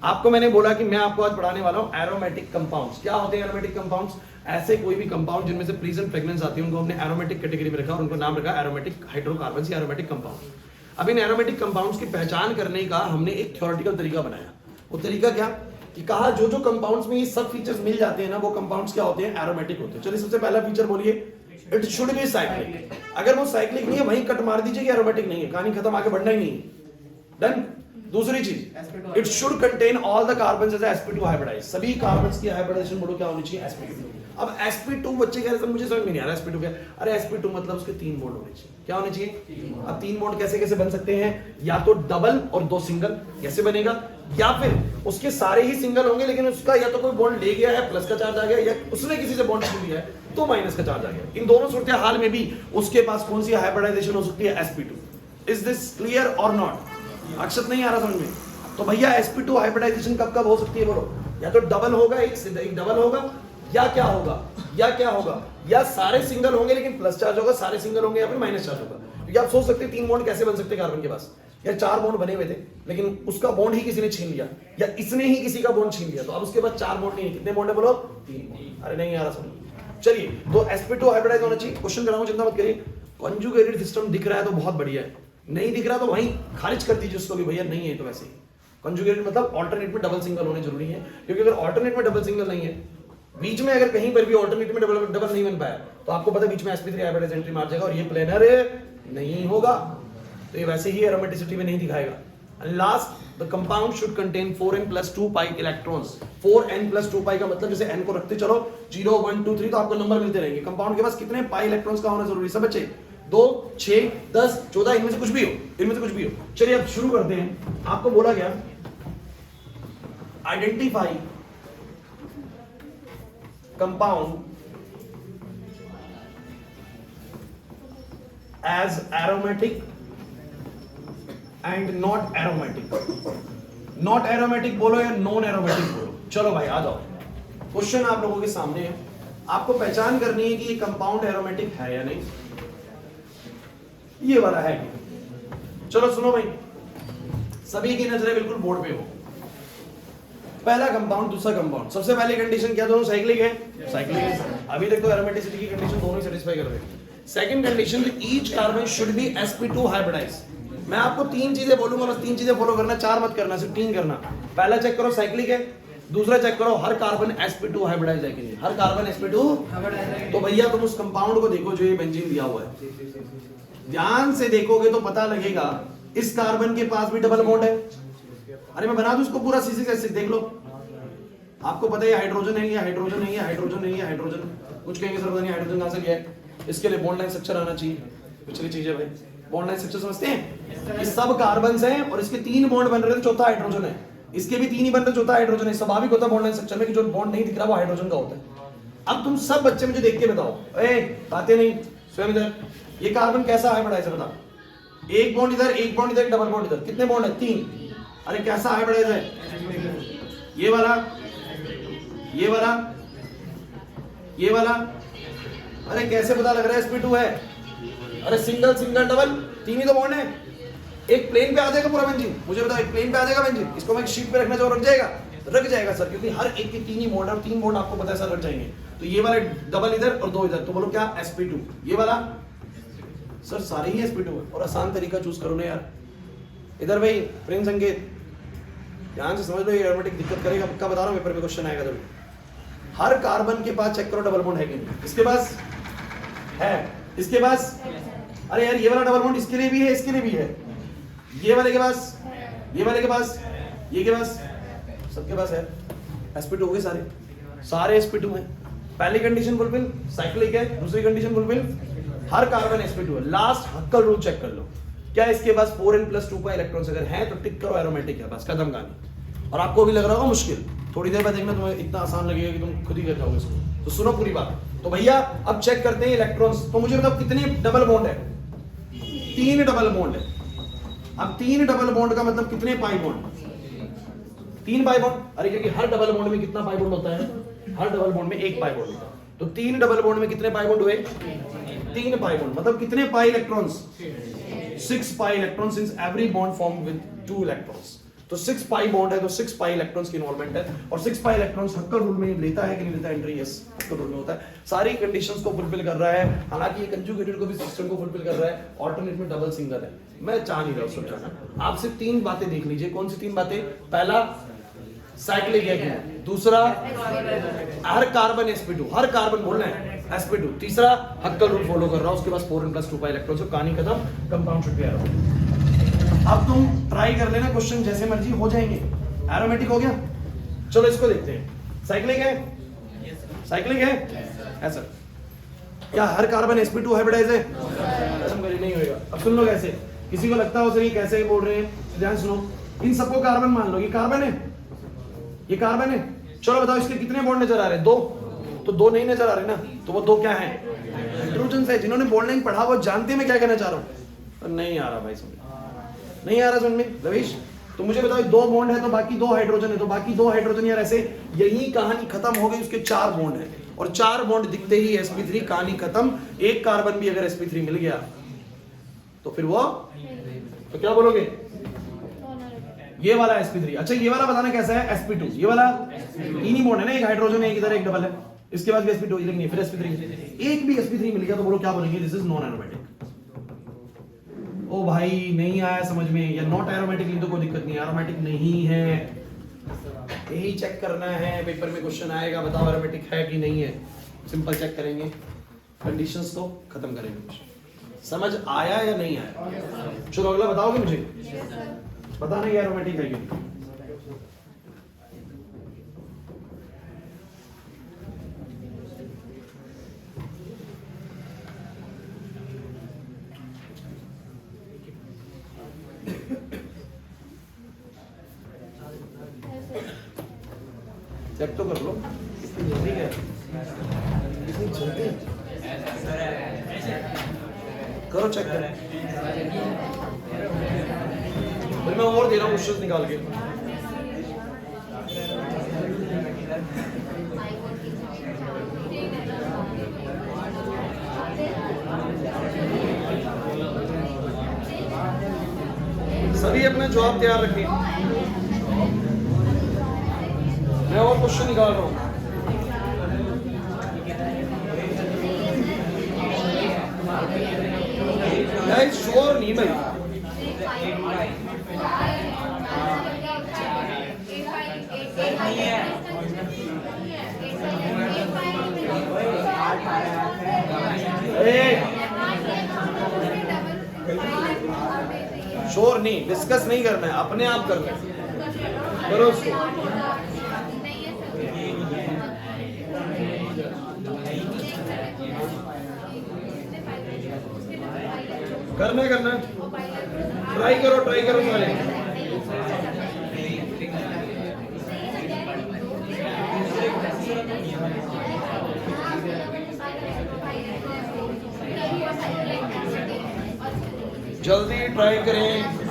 आपको मैंने बोला कि मैं आपको आज पढ़ाने वाला हूं एरोमेटिक कंपाउंड्स। क्या होते हैं एरोमेटिक कंपाउंड्स? ऐसे कोई भी कंपाउंड जिनमें से प्रेजेंट फ्रेगनेंस आती है उनको हमने एरोमेटिक कैटेगरी में रखा और उनको नाम रखा एरोमेटिक हाइड्रोकार्बन्स या एरोमेटिक कंपाउंड। अब इन एरोमेटिक कंपाउंड्स की पहचान करने का हमने एक थ्योरेटिकल तरीका बनाया। वो तरीका क्या कि कहा जो जो कंपाउंड्स में ये सब फीचर्स मिल जाते हैं ना, वो कंपाउंड्स क्या होते हैं? एरोमेटिक होते हैं। चलिए सबसे पहला फीचर बोलिए, इट शुड बी साइक्लिक। अगर वो साइक्लिक नहीं है वहीं कट मार दीजिए कि एरोमेटिक नहीं है, कहानी खत्म, आगे बढ़ना ही नहीं है। डन। दूसरी चीज, it should contain all the carbons as sp2 hybridize. सभी कार्बन्स की हाइब्रिडाइजेशन बोलो क्या होनी चाहिए? sp2। अब sp2 बच्चे कह रहे हैं मुझे समझ में नहीं आ रहा sp2 क्या? अरे sp2 मतलब उसके 3 बॉन्ड होने चाहिए। क्या होने चाहिए? अब 3 बॉन्ड कैसे कैसे बन सकते हैं? या तो डबल और 2 सिंगल, कैसे बनेगा? या फिर उसके सारे ही सिंगल होंगे लेकिन उसका या तो कोई बॉन्ड ले गया है प्लस का चार्ज आ गया, या उसने किसी से बॉन्ड छीन लिया है तो माइनस का चार्ज आ गया। इन दोनों सूरत हाल में भी उसके पास कौन सी हाइब्रिडाइजेशन हो सकती है? sp2। इज दिस क्लियर और नॉट? अक्षत नहीं आ रहा समझ में? तो भैया sp2 हाइब्रिडाइजेशन कब कब हो सकती है बोलो? या तो डबल होगा, एक डबल होगा, या क्या होगा? या क्या होगा? या सारे सिंगल होंगे लेकिन प्लस चार्ज होगा, सारे सिंगल होंगे या फिर माइनस चार्ज होगा। क्योंकि आप सोच सकते हैं 3 बॉन्ड कैसे बन सकते हैं कार्बन के पास? या 4 बॉन्ड बने हुए थे लेकिन उसका बॉन्ड ही किसी ने छीन लिया, या इसने ही किसी का बॉन्ड छीन लिया, तो अब उसके बाद 4 बॉन्ड नहीं है। कितने बॉन्ड है बोलो? 3 बॉन्ड। अरे नहीं आ रहा समझ। चलिए, तो sp2 हाइब्रिडाइज होना चाहिए। क्वेश्चन कराऊं, चिंता मत करिए। कॉन्जुगेटेड सिस्टम दिख रहा है तो बहुत बढ़िया है, नहीं दिख रहा तो वहीं खारिज कर दीजिए उसको कि भैया नहीं है। तो वैसे ही कंजुगेटेड मतलब ऑल्टरनेट में डबल सिंगल होने जरूरी है, क्योंकि अगर ऑल्टरनेट में डबल सिंगल नहीं है, बीच में अगर कहीं पर भी ऑल्टरनेट में डबल नहीं बन पाया तो आपको पता है बीच में sp3 हाइब्रिडाइज एंट्री मार जाएगा और ये प्लेनर नहीं होगा, तो ये वैसे ही एरोमेटिसिटी में नहीं दिखाएगा। And last, the compound should contain 4n+2 pi electrons. 4n+2 पाई का मतलब जैसे n को रखते चलो 0 1 2 3 तो आपको नंबर मिलते रहेंगे। कंपाउंड के पास कितने पाई इलेक्ट्रॉन्स का होना जरूरी है सब बच्चे? 2 6 10 14, इनमें से कुछ भी हो, इनमें से कुछ भी हो। चलिए अब शुरू करते हैं। आपको बोला गया identify compound as aromatic and not aromatic. Not aromatic बोलो या नॉन एरोमेटिक बोलो। चलो भाई आ जाओ, क्वेश्चन आप लोगों के सामने है, आपको पहचान करनी है कि ये कंपाउंड एरोमेटिक है या नहीं। ये वाला है। चलो सुनो भाई, सभी की नजरें बिल्कुल बोर्ड पे हो। पहला कंपाउंड, दूसरा कंपाउंड, सबसे पहली कंडीशन क्या, दोनों साइक्लिक है? साइक्लिक है। अभी तक तो एरोमेटिसिटी की कंडीशन दोनों ही सेटिस्फाई कर रहे हैं। Second condition, each carbon should be sp2 hybridize. मैं आपको तीन चीजें बोलूंगा, बस तीन चीजें फॉलो करना, चार मत करना, सिर्फ तीन करना। पहला चेक करो साइक्लिक है, दूसरा चेक करो हर कार्बन sp2 हाइब्रिडाइज है कि नहीं। हर कार्बन sp2 तो भैया तुम उस कंपाउंड को देखो जो ये बेंजीन दिया हुआ है, ध्यान से देखोगे तो पता लगेगा इस कार्बन के पास भी डबल बॉन्ड है। अरे मैं बना दूं इसको पूरा C6H6, देख लो, आपको पता है हाइड्रोजन है, ये हाइड्रोजन नहीं है, हाइड्रोजन नहीं है, हाइड्रोजन। कुछ कहेंगे सर पता नहीं हाइड्रोजन कहां से गया है, इसके लिए बॉन्ड लाइन स्ट्रक्चर आना चाहिए। पिछली चीज है भाई, बॉन्ड लाइन स्ट्रक्चर समझते हैं? ये सब कार्बन्स हैं और इसके तीन बॉन्ड बन रहे थे, चौथा हाइड्रोजन है। इसके भी तीन ही बन रहे, चौथा हाइड्रोजन है। स्वाभाविक होता है बॉन्ड लाइन स्ट्रक्चर में कि जो बॉन्ड नहीं दिख रहा वो हाइड्रोजन का होता है। अब तुम सब बच्चे मुझे देख के बताओ, ए बातें नहीं, स्वयं इधर, ये कार्बन कैसा हाइब्रिडाइज है बता। एक बॉन्ड इधर, एक बॉन्ड इधर, डबल बॉन्ड इधर, कितने बॉन्ड है? तीन। अरे कैसा हाइब्रिडाइज है? ये वाला, ये वाला, ये वाला। अरे कैसे पता लग रहा है sp2 है? अरे सिंगल सिंगल डबल, तीन ही तो बॉन्ड है। एक प्लेन पे आ जाएगा पूरा बेंजीन, मुझे बताओ एक प्लेन पे आ जाएगा बेंजीन, इसको मैं शीट पे रखना चाहूँ, रख जाएगा? रख जाएगा सर, क्योंकि हर एक के तीन ही बॉन्ड है और तीन बॉन्ड आपको पता है सर रख जाएंगे। तो ये वाला डबल इधर और दो इधर, तो बोलो क्या? sp2। ये वाला सर सारे ही sp2 है। और आसान तरीका चूज करो ना यार। इधर भाई प्रेम संकेत, ध्यान से समझ लो, ये एरोमेटिक दिक्कत करेगा, पक्का बता रहा हूँ, पेपर में क्वेश्चन आएगा जब। हर कार्बन के पास चेक करो डबल बॉन्ड है कि नहीं। इसके पास है, इसके पास, अरे यार ये वाला डबल बॉन्ड इसके लिए भी है, इसके लिए भी है, ये वाले के पास, ये वाले के पास, ये के पास, सबके पास है। sp2 हो गए सारे, सारे sp2 हैं। पहली कंडीशन फुलफिल, साइक्लिक है। दूसरी कंडीशन फुलफिल, हर कार्बन sp2 है। लास्ट हक्कल रूल चेक कर लो, क्या इसके पास 4n+2 का इलेक्ट्रॉन्स अगर हैं तो टिक करो एरोमेटिक है, बस खत्म कहानी। और आपको भी लग रहा होगा मुश्किल, थोड़ी देर बाद देखना तुम्हें इतना आसान लगेगा कि तुम खुद ही कर जाओगे इसको। तो सुनो पूरी बात। तो भैया अब चेक करते हैं इलेक्ट्रॉन्स। तो मुझे बताओ कितने डबल बॉन्ड है? तीन डबल बॉन्ड है। अब तीन डबल बॉन्ड का मतलब कितने पाई बॉन्ड? तीन पाई बॉन्ड। अरे क्योंकि हर डबल बॉन्ड में कितना पाई बॉन्ड होता है? हर डबल बॉन्ड में एक पाई बॉन्ड होता है। तो तीन डबल बॉन्ड में कितने पाई बॉन्ड हुए? तीन पाई बॉन्ड। मतलब कितने pi electrons? 6 pi electrons, since every bond form with 2 electrons. तो 6 पाई बॉन्ड है तो 6 पाई इलेक्ट्रॉन्स की इन्वॉल्वमेंट है। और 6 पाई इलेक्ट्रॉन्स हक्कल रूल में लेता है कि नहीं लेता एंट्री? यस, हक्कल रूल में होता है। सारी कंडीशंस को फुलफिल कर रहा है। हालांकि ये कंजुगेटेड को भी सिस्टम को फुलफिल कर रहा है। ऑल्टरनेट में डबल सिंगल है, मैं चाह नहीं रहा उसको जाना। आप सिर्फ तीन बातें देख लीजिए। कौन सी तीन बातें? पहला साइक्लिक है, दूसरा हर कार्बन sp2, हर कार्बन बोलना है sp2, तीसरा हक्कल रूल फॉलो कर रहा हूं, उसके पास 4n+2 पाई इलेक्ट्रॉन्स, तो कहानी खत्म, कंपाउंड शुड बी एरोमेटिक। अब तुम ट्राई कर लेना, क्वेश्चन जैसे मर्जी हो जाएंगे। एरोमेटिक हो गया, चलो इसको देखते हैं। साइक्लिक है, साइक्लिक है ऐसा। क्या हर कार्बन sp2 हाइब्रिडाइज है? कसम करिए नहीं होएगा। अब सुन लो कैसे, किसी को लगता हो सर ये कैसे बोल रहे हैं, ध्यान सुनो। इन सबको कार्बन मान लो, ये कार्बन है, ये कार्बन है। चलो बताओ इसके कितने बॉन्ड नजर आ रहे हैं? दो। तो दो नहीं नजर आ रहे ना, तो वो दो क्या है? हाइड्रोजन है। जिन्होंने बॉन्ड लाइन पढ़ा वो जानते हैं मैं क्या कहना चाह रहा हूँ। तो नहीं आ रहा भाई समझ, नहीं आ रहा समझ में रवीश। तो मुझे बताओ दो बॉन्ड है तो बाकी दो हाइड्रोजन है, तो बाकी दो हाइड्रोजन यार ऐसे, यही कहानी खत्म हो गई। उसके 4 बॉन्ड है और 4 बॉन्ड दिखते ही sp3, कहानी खत्म। एक कार्बन भी अगर sp3 मिल गया तो फिर वो, तो क्या बोलोगे? ये वाला sp3। अच्छा ये वाला बताना कैसा है? sp2। ये वाला तीन ही बॉन्ड है ना, एक हाइड्रोजन है, एक इधर, एक डबल है। इसके बाद भी sp2 इधर नहीं, फिर sp3, एक भी sp3 मिल गया तो बोलो क्या बोलेंगे? This is non aromatic. ओ भाई नहीं आया समझ में, या नॉट एरोमेटिक तो कोई दिक्कत नहीं, एरोमेटिक नहीं है, यही चेक करना है। पेपर में क्वेश्चन आएगा, बताओ एरोमेटिक है कि नहीं है। सिंपल चेक करेंगे, कंडीशंस को खत्म करेंगे। समझ आया या नहीं आया? चलो अगला बताओगे मुझे, बताना ये एरोमेटिक है कि नहीं। चेक तो कर लो, कितनी जल्दी है, कितनी जल्दी करो, चेक करो। मैं और दे रहा हूँ क्वेश्चन निकाल के। सभी अपना जवाब तैयार रखें, मैं और क्वेश्चन निकाल रहा हूँ। श्योर नहीं भाई, श्योर नहीं, डिस्कस नहीं करना है, अपने आप करना है, करो उसको। करना है, ट्राई करो सारे। जल्दी ट्राई करें।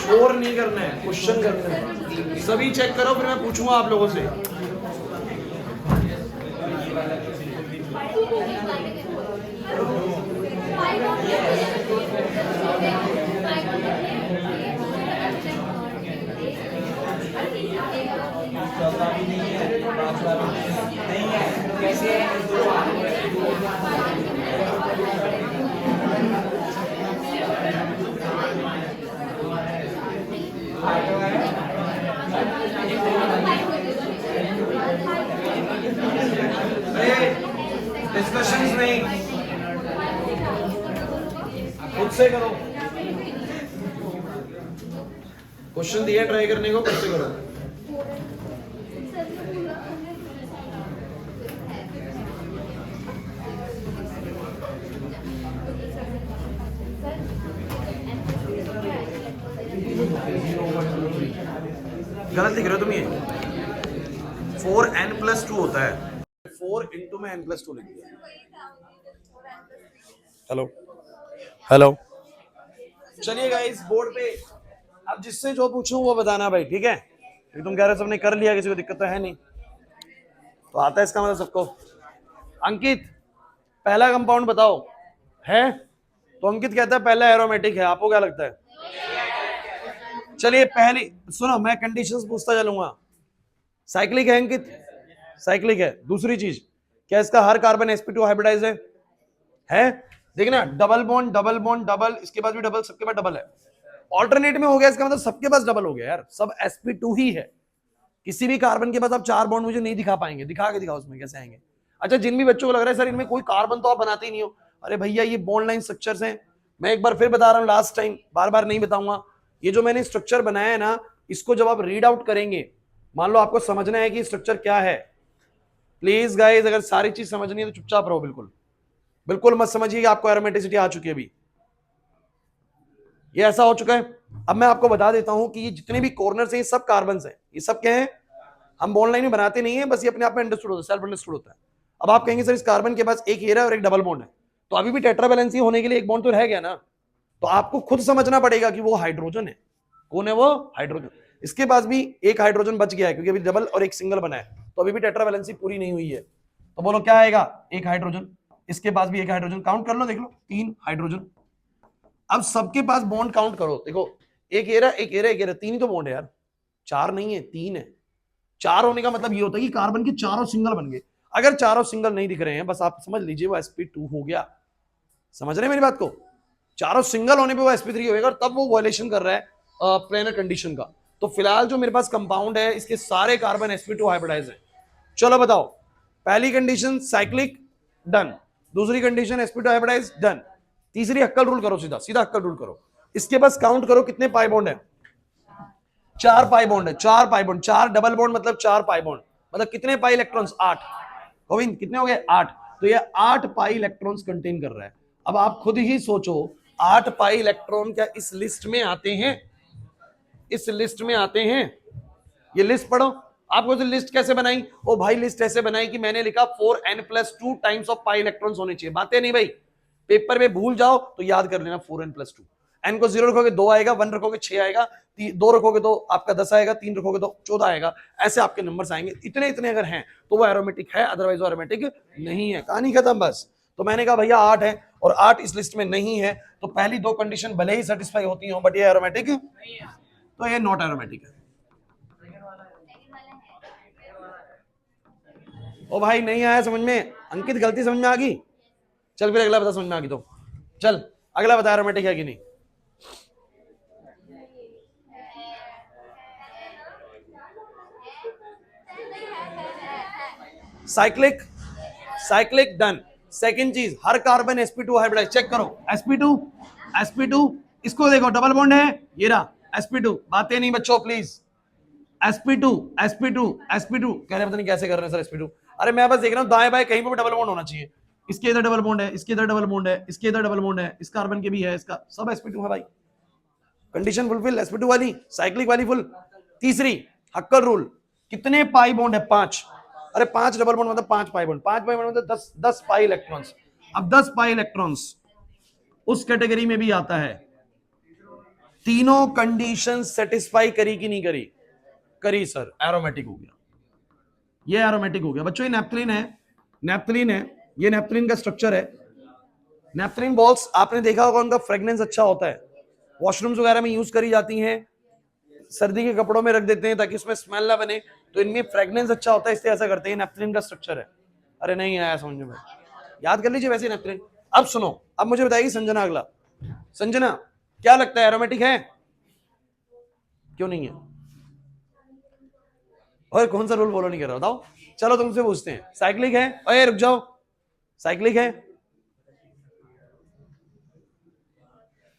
शोर नहीं करना है, क्वेश्चन करना है। सभी चेक करो, फिर मैं पूछूंगा आप लोगों से। डिस्कशंस नहीं, खुद से करो। क्वेश्चन दिए ट्राई करने को, खुद से करो। गलत लिख रहे हो तुम, ये 4n+2 होता है, 4 इंटू में n+2 लिख दिया। हेलो चलिए गाइस, बोर्ड पे अब जिससे जो पूछूं वो बताना भाई, ठीक है? क्योंकि तुम कह रहे हो सबने कर लिया, किसी को दिक्कत तो है नहीं, तो आता है इसका मतलब सबको। अंकित पहला कंपाउंड बताओ, है? तो अंकित कहता है पहला एरोमेटिक है, आपको क्या लगता है? चलिए पहली सुनो, मैं कंडीशंस पूछता चलूंगा। साइक्लिक है अंकित? साइक्लिक है। दूसरी चीज, क्या इसका हर कार्बन sp2 हाइब्रिडाइज है? देखना, double bond double bond double, इसके बाद भी डबल, सबके बाद डबल है। ऑल्टरनेट में हो गया, इसका मतलब सबके पास डबल हो गया यार, सब sp2 ही है। किसी भी कार्बन के पास आप 4 बॉन्ड मुझे नहीं दिखा पाएंगे, दिखा के दिखाओ उसमें कैसे आएंगे। अच्छा, जिन भी बच्चों को लग रहा है सर इनमें कोई कार्बन तो आप बनाते ही नहीं हो, अरे भैया ये बॉन्ड लाइन स्ट्रक्चर्स हैं। मैं एक बार फिर बता रहा हूँ, लास्ट टाइम, बार बार नहीं बताऊंगा। ये जो मैंने स्ट्रक्चर बनाया है ना, इसको जब आप रीड आउट करेंगे, मान लो आपको समझना है कि स्ट्रक्चर क्या है, प्लीज गाइस अगर सारी चीज समझनी है तो चुपचाप रहो, बिल्कुल बिल्कुल मत समझिए कि आपको एरोमेटिसिटी आ चुकी है अभी, ये ऐसा हो चुका है। अब मैं आपको बता देता हूं कि ये जितने भी कॉर्नर्स हैं ये सब कार्बन्स हैं, ये सब क्या हैं? हम बॉन्ड लाइन में बनाते नहीं है, बस ये अपने आप में अंडरस्टूड होता है, सेल्फ अंडरस्टूड होता है। अब आप कहेंगे सर इस कार्बन के पास एक हेरा है और एक डबल बॉन्ड है, तो अभी भी टेट्रा वैलेंसी होने के लिए एक बॉन्ड तो रह गया ना, तो आपको खुद समझना पड़ेगा कि वो हाइड्रोजन है, कौन है वो? हाइड्रोजन। इसके पास भी एक हाइड्रोजन बच गया है क्योंकि अभी डबल और एक सिंगल बना है, तो अभी भी टेट्रावैलेंसी पूरी नहीं हुई है। तो बोलो क्या आएगा? एक हाइड्रोजन। इसके पास भी एक हाइड्रोजन, काउंट कर लो, देख लो, 3 हाइड्रोजन। अब सबके पास बॉन्ड काउंट करो, देखो एक ये रहा, एक ये रहा, एक ये रहा, 3 ही तो बॉन्ड है यार, 4 नहीं है, 3 है। 4 होने का मतलब ये होता है कि कार्बन के चारों सिंगल बन गए। अगर चारों सिंगल नहीं दिख रहे हैं, बस आप समझ लीजिए वो sp2 हो गया। समझ रहे हैं मेरी बात को? चारों सिंगल होने पे वो sp3 होएगा, और तब वो वायलेशन कर रहा है प्लेनर कंडीशन का। तो फिलहाल जो मेरे पास कंपाउंड है, इसके सारे कार्बन sp2 हाइब्रिडाइज हैं। चलो बताओ, पहली कंडीशन साइक्लिक, डन। दूसरी कंडीशन sp2 हाइब्रिडाइज, डन। तीसरी हक्कल रूल करो, सीधा सीधा हक्कल रूल करो। इसके पास काउंट करो कितने पाई बॉन्ड है? 4 पाई बॉन्ड है, 4 पाई बॉन्ड, 4 डबल बॉन्ड मतलब 4 पाई बॉन्ड, मतलब कितने पाई इलेक्ट्रॉन्स? 8। गोविंद कितने हो गए? 8। तो ये 8 पाई इलेक्ट्रॉन्स कंटेन कर रहा है। अब आप खुद ही सोचो, 8 पाई इलेक्ट्रॉन क्या इस लिस्ट में आते हैं? इस लिस्ट में आते हैं? ये लिस्ट पढ़ो। आपको तो लिस्ट कैसे बनाई? ओ भाई लिस्ट ऐसे बनाई कि मैंने लिखा 4n+2 times of pi electrons होने चाहिए। बातें नहीं भाई, पेपर में भूल जाओ तो याद कर लेना 4n+2। n को 0 रखोगे 2 आएगा, 1 रखोगे 6 आएगा, 2 रखोगे तो आपका 10 आएगा, 3 रखोगे तो 14 आएगा। ऐसे आपके नंबर्स आएंगे। इतने इतने अगर हैं तो वो एरोमेटिक है, अदरवाइज वो एरोमेटिक नहीं है। कहानी खत्म बस। तो मैंने कहा भैया 8 है और 8 इस लिस्ट में नहीं है, तो पहली 2 कंडीशन भले ही सेटिस्फाई होती हो, बट ये एरोमेटिक तो ये नॉट एरोमेटिक है। ओ भाई नहीं आया समझ में? अंकित गलती समझ में आ गई? चल फिर अगला बता, समझ में आ गई तो चल अगला बता, एरोमेटिक है कि नहीं? Cyclic, cyclic done. सेकंड चीज, हर कार्बन sp2 हाइब्रिडाइज, चेक करो sp2, sp2, इसको देखो डबल बॉन्ड है, ये रहा sp2। बातें नहीं बच्चों प्लीज। sp2, sp2, sp2 कह रहे पता नहीं कैसे कर रहे हैं सर sp2। अरे मैं बस देख रहा हूं दाएं बाएं कहीं पर डबल बॉन्ड होना चाहिए। इसके इधर डबल बॉन्ड है, इसके इधर डबल बॉन्ड है, इसके इधर डबल बॉन्ड है, इस कार्बन के भी है, इसका सब sp2 है भाई। कंडीशन फुलफिल, sp2 वाली, साइक्लिक वाली फुल। तीसरी हक्कल रूल, कितने पाई बॉन्ड है? 5। अरे 5 डबल बॉन्ड मतलब 5 पाई बॉन्ड, 5 पाई बॉन्ड मतलब 10 पाई इलेक्ट्रॉन्स। अब 10 पाई इलेक्ट्रॉन्स उस कैटेगरी में भी आता है। तीनों कंडीशन सेटिस्फाई करी कि नहीं करी? करी सर, एरोमेटिक हो गया। ये एरोमेटिक हो गया बच्चों। ये नेप्थलीन है, नेप्थलीन है, ये नेप्थलीन का स्ट्रक्चर है। नेप्थलीन बॉल्स आपने देखा होगा, उनका फ्रेग्रेंस अच्छा होता है, वॉशरूम्स वगैरह में यूज करी जाती हैं, सर्दी के कपड़ों में रख देते हैं ताकि उसमें स्मेल ना बने, तो इनमें फ्रेग्रेंस अच्छा होता है, इसलिए ऐसा करते हैं। नेप्थलीन का स्ट्रक्चर है। अरे नहीं आया समझ में भाई, याद कर लीजिए वैसे नेप्थलीन। अब सुनो, अब मुझे बताइए संजना, अगला संजना क्या लगता है, एरोमेटिक है? क्यों नहीं है? और कौन सा रूल फॉलो नहीं कर रहा बताओ? चलो तुमसे पूछते हैं, साइक्लिक है? अरे रुक जाओ, साइक्लिक है?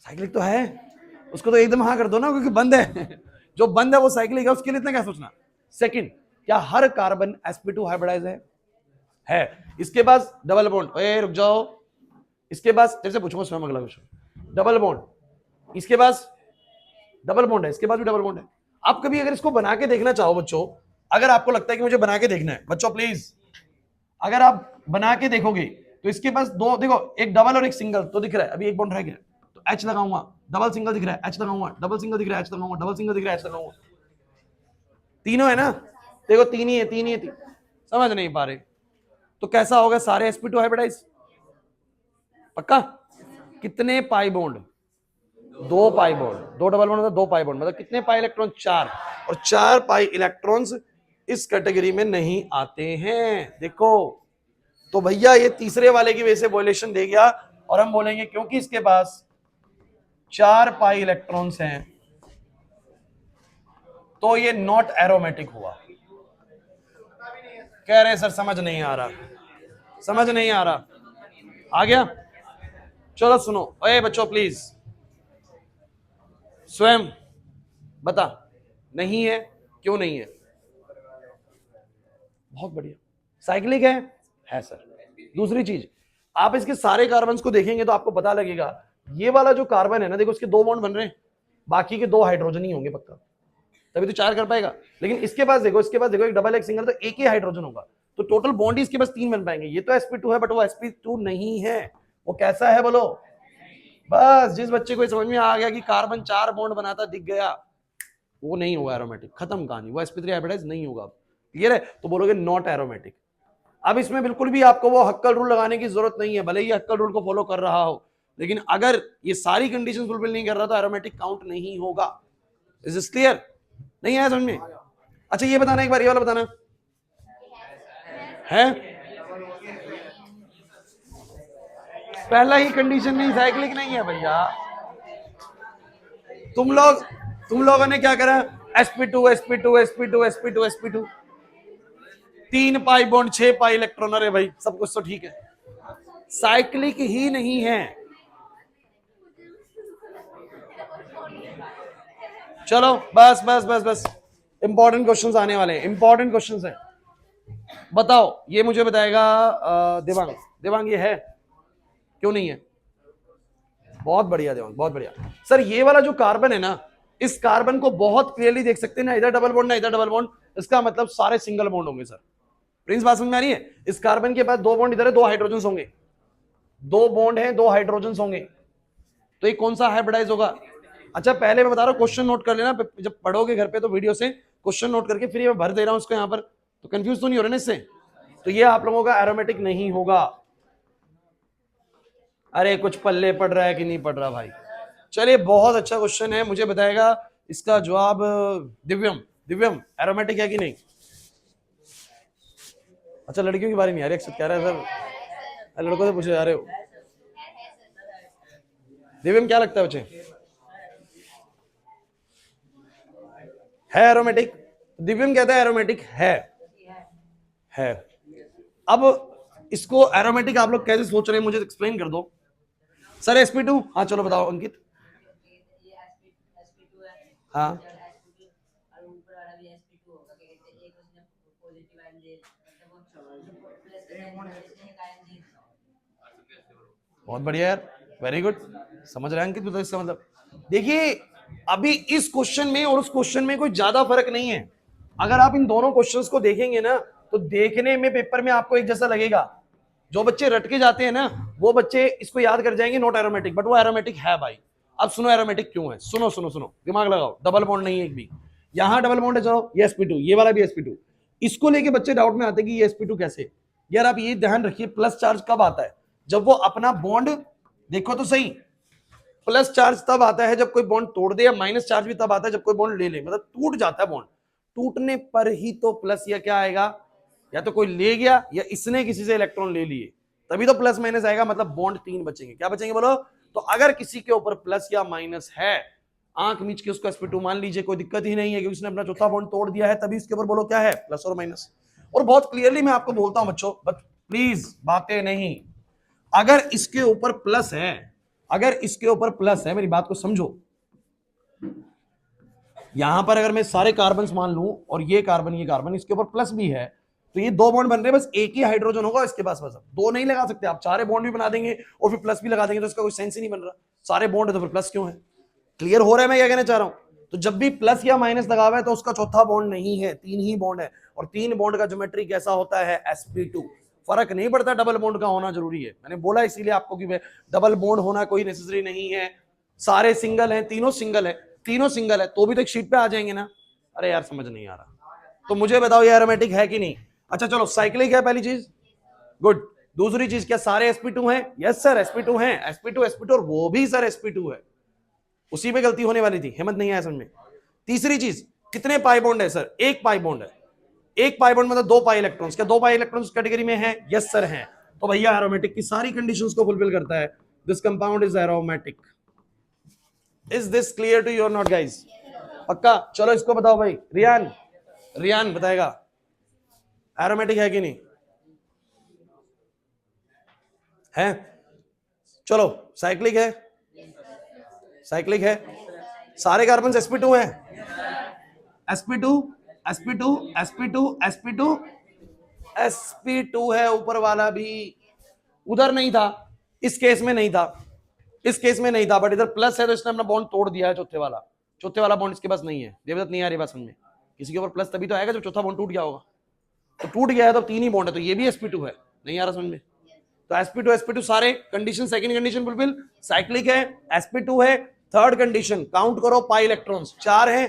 साइक्लिक तो है, उसको तो एकदम हाँ कर दो ना, क्योंकि बंद है। जो बंद है वो साइक्लिक है, उसके लिए इतना क्या सोचना। सेकंड, क्या हर कार्बन sp2 हाइब्रिडाइज है? इसके पास डबल बॉन्ड, ए रुक जाओ, इसके पास तेरे से पूछूंगा स्वयं अगला क्वेश्चन। डबल बॉन्ड, इसके पास डबल बॉन्ड है, इसके पास भी डबल बॉन्ड है। आप कभी अगर इसको बना के देखना चाहो बच्चों, अगर आपको लगता है कि मुझे बना के देखना है बच्चों, प्लीज अगर आप बना के देखोगे तो इसके पास दो, देखो एक डबल और एक सिंगल तो दिख रहा है, अभी एक बॉन्ड रह गया तो H लगाऊंगा, डबल सिंगल दिख रहा है H लगाऊंगा, डबल सिंगल दिख रहा है H लगाऊंगा, डबल सिंगल दिख रहा है H लगाऊंगा। तीनों है ना, देखो तीन ही है, तीन ही है, समझ नहीं पा रहे तो कैसा होगा? सारे sp2 हाइब्रिडाइज पक्का। कितने pi bond? 2 pi bond, 2 double bond मतलब 2 पाई बॉन्ड, मतलब कितने पाई इलेक्ट्रॉन? 4। और 4 पाई इलेक्ट्रॉन्स इस कैटेगरी में नहीं आते हैं, देखो। तो भैया ये तीसरे वाले की वजह से वॉयलेशन दे गया, और हम बोलेंगे क्योंकि इसके पास 4 पाई इलेक्ट्रॉन्स हैं तो ये नॉट एरोमेटिक हुआ। कह रहे सर समझ नहीं आ रहा, समझ नहीं आ रहा, आ गया? चलो सुनो, ओए बच्चों प्लीज स्वयं बता, नहीं है, क्यों नहीं है? बहुत बढ़िया, साइक्लिक है सर। दूसरी चीज, आप इसके सारे कार्बन को देखेंगे तो आपको पता लगेगा, ये वाला जो कार्बन है ना, देखो इसके 2 बॉन्ड बन रहे हैं, बाकी के 2 हाइड्रोजन ही होंगे पक्का, तभी तो 4 कर पाएगा। लेकिन इसके पास देखो, इसके पास देखो, एक डबल एक सिंगल, तो एक ही हाइड्रोजन होगा, तो टोटल बॉन्ड ही इसके पास 3 बन पाएंगे। ये तो sp2 है बट वो sp2 नहीं है, वो कैसा है बोलो? बस जिस बच्चे को समझ में आ गया कि कार्बन 4 बॉन्ड बनाता दिख गया, वो नहीं होगा एरोमेटिक, खत्म कहानी, वो sp3 हाइब्रिडाइज नहीं होगा। क्लियर है? तो बोलोगे नॉट एरोमेटिक। अब इसमें बिल्कुल भी आपको वो हक्कल रूल लगाने की जरूरत नहीं है, भले ही हक्कल रूल को फॉलो कर रहा हो, लेकिन अगर ये सारी कंडीशन फुलफिल नहीं कर रहा तो एरोमेटिक काउंट नहीं होगा। Is this clear? नहीं आया समझ में? अच्छा ये बताना, एक बार ये वाला बताना है, पहला ही कंडीशन नहीं, साइक्लिक नहीं है भैया। तुम लोगों ने क्या करा, sp2 sp2 sp2 sp2 sp2, 3 pi bond 6 pi electron, अरे भाई सब कुछ तो ठीक है, साइक्लिक ही नहीं है। चलो बस बस बस बस, इंपॉर्टेंट क्वेश्चंस आने वाले हैं, इंपॉर्टेंट क्वेश्चंस हैं। बताओ, ये मुझे बताएगा देवांग, देवांग ये है क्यों नहीं है? बहुत बढ़िया देवांग, बहुत बढ़िया। सर ये वाला जो कार्बन है ना, इस कार्बन को बहुत क्लियरली देख सकते हैं ना, इधर डबल बॉन्ड ना इधर डबल बॉन्ड, इसका मतलब सारे सिंगल बॉन्ड होंगे सर। प्रिंस बात समझ में आ रही है? इस कार्बन के पास 2 बॉन्ड इधर है, 2 हाइड्रोजन होंगे, 2 बॉन्ड है 2 हाइड्रोजन होंगे, तो ये कौन सा हाइब्रिडाइज होगा? अच्छा पहले मैं बता रहा हूं, क्वेश्चन नोट कर लेना, जब पढ़ोगे घर पे तो वीडियो से क्वेश्चन नोट करके फिर ये भर दे रहा हूं उसको यहाँ पर, तो कंफ्यूज तो नहीं हो रहे ना इससे? तो ये आप लोगों का एरोमेटिक नहीं होगा। अरे कुछ पल्ले पड़ रहा है कि नहीं पड़ रहा भाई? चलिए बहुत अच्छा क्वेश्चन है, मुझे बताएगा इसका जवाब दिव्यम। दिव्यम एरोमेटिक है कि नहीं? अच्छा लड़कियों की बारी नहीं आ रही, अक्षत कह रहा है सर, लड़कों से पूछे जा रहे हो। दिव्यम क्या लगता है बच्चे, है एरोमेटिक? दिव्यम कहता है एरोमेटिक है। अब इसको एरोमेटिक आप लोग कैसे सोच रहे हैं मुझे एक्सप्लेन कर दो। सर sp2, हाँ चलो बताओ अंकित। हाँ बहुत बढ़िया यार, वेरी गुड, समझ रहे हैं अंकित, तो इसका मतलब देखिए अभी इस क्वेश्चन में और उस क्वेश्चन में कोई ज्यादा फर्क नहीं है। अगर आप इन दोनों क्वेश्चंस को देखेंगे ना, तो देखने में पेपर में आपको एक जैसा लगेगा। जो बच्चे रट के जाते हैं ना, वो बच्चे इसको याद कर जाएंगे नॉट एरोमेटिक, बट वो एरोमेटिक है भाई। अब सुनो एरोमेटिक क्यों है, सुनो सुनो सुनो, दिमाग लगाओ, डबल बॉन्ड नहीं है एक भी, यहां डबल बॉन्ड है, चलो ये sp2, ये वाला भी sp2। इसको लेके बच्चे डाउट में आते हैं कि ये sp2 कैसे। यार आप ये ध्यान रखिए, प्लस चार्ज कब आता है? जब वो अपना बॉन्ड, देखो तो सही, प्लस चार्ज तब आता है जब कोई बॉन्ड तोड़ दे, या माइनस चार्ज भी तब आता है जब कोई बॉन्ड ले ले, मतलब टूट जाता है बॉन्ड। टूटने पर ही तो प्लस या क्या आएगा, या तो कोई ले गया या इसने किसी से इलेक्ट्रॉन ले लिए, तभी तो प्लस माइनस आएगा, मतलब बॉन्ड 3 बचेंगे। क्या बचेंगे बोलो? तो अगर किसी के ऊपर प्लस या माइनस है, आंख मीच के उसको sp2 मान लीजिए, कोई दिक्कत ही नहीं है, क्योंकि उसने अपना चौथा बॉन्ड तोड़ दिया है, तभी इसके ऊपर बोलो क्या है, प्लस और माइनस। और बहुत क्लियरली मैं आपको बोलता हूं बच्चों, बट प्लीज बातें नहीं, अगर इसके ऊपर प्लस है, अगर इसके ऊपर प्लस है, मेरी बात को समझो, यहां पर अगर मैं सारे कार्बन मान लूं और ये कार्बन इसके ऊपर प्लस भी है, तो ये 2 बॉन्ड बन रहे हैं, बस एक ही हाइड्रोजन होगा इसके पास, बस 2 नहीं लगा सकते आप, सारे बॉन्ड भी बना देंगे और फिर प्लस भी लगा देंगे, तो इसका कोई सेंस ही नहीं बन रहा। सारे बॉन्ड है तो फिर प्लस क्यों है? क्लियर हो रहा है मैं क्या कहना चाह रहा हूं? तो जब भी प्लस या माइनस लगा हुआ है तो उसका चौथा बॉन्ड नहीं है, 3 ही बॉन्ड है, और 3 बॉन्ड का ज्योमेट्री कैसा होता है, sp2। फर्क नहीं पड़ता डबल बॉन्ड का होना जरूरी है, मैंने बोला इसीलिए आपको कि डबल बॉन्ड होना कोई नेसेसरी नहीं है, सारे सिंगल हैं, तीनों सिंगल है, तीनों सिंगल है तो भी तो एक शीट पे आ जाएंगे ना। अरे यार समझ नहीं आ रहा, तो मुझे बताओ ये एरोमेटिक है कि नहीं? अच्छा चलो साइक्लिक है पहली चीज, गुड। दूसरी चीज क्या सारे sp2 हैं? यस सर sp2 हैं, sp2 और वो भी सर sp2 है, उसी पे गलती होने वाली थी, हिम्मत नहीं आया समझ में। तीसरी चीज, कितने पाई बॉन्ड है सर? 1 पाई बॉन्ड है, 1 पाई बॉन्ड मतलब 2 पाई इलेक्ट्रॉन्स, क्या 2 पाई इलेक्ट्रॉन्स कैटेगरी में है? यस सर है, तो भैया एरोमेटिक की सारी कंडीशंस को फुलफिल करता है, this compound is aromatic. Is this clear to you or not guys? पक्का? चलो इसको बताओ भाई, रियान, रियान बताएगा एरोमेटिक है कि नहीं है? चलो साइक्लिक है, साइक्लिक है, सारे कार्बन sp2 है, sp2 sp2 sp2 sp2 sp2 है, ऊपर वाला भी, उधर नहीं था, इस केस में नहीं था, इस केस में नहीं था, बट इधर प्लस है तो इसने अपना बॉन्ड तोड़ दिया है, चौथे वाला बॉन्ड इसके पास नहीं है। देवदत्त नहीं आ रही बात समझ में? किसी के ऊपर प्लस तभी तो आएगा जब चौथा बॉन्ड टूट गया होगा, तो टूट गया है तो 3 ही बॉन्ड है, तो ये भी sp2 है, नहीं आ रहा समझ में? तो sp2 सारे condition, second condition fulfil, cyclic है, sp2 है, थर्ड कंडीशन काउंट करो पाई इलेक्ट्रॉन्स 4 है,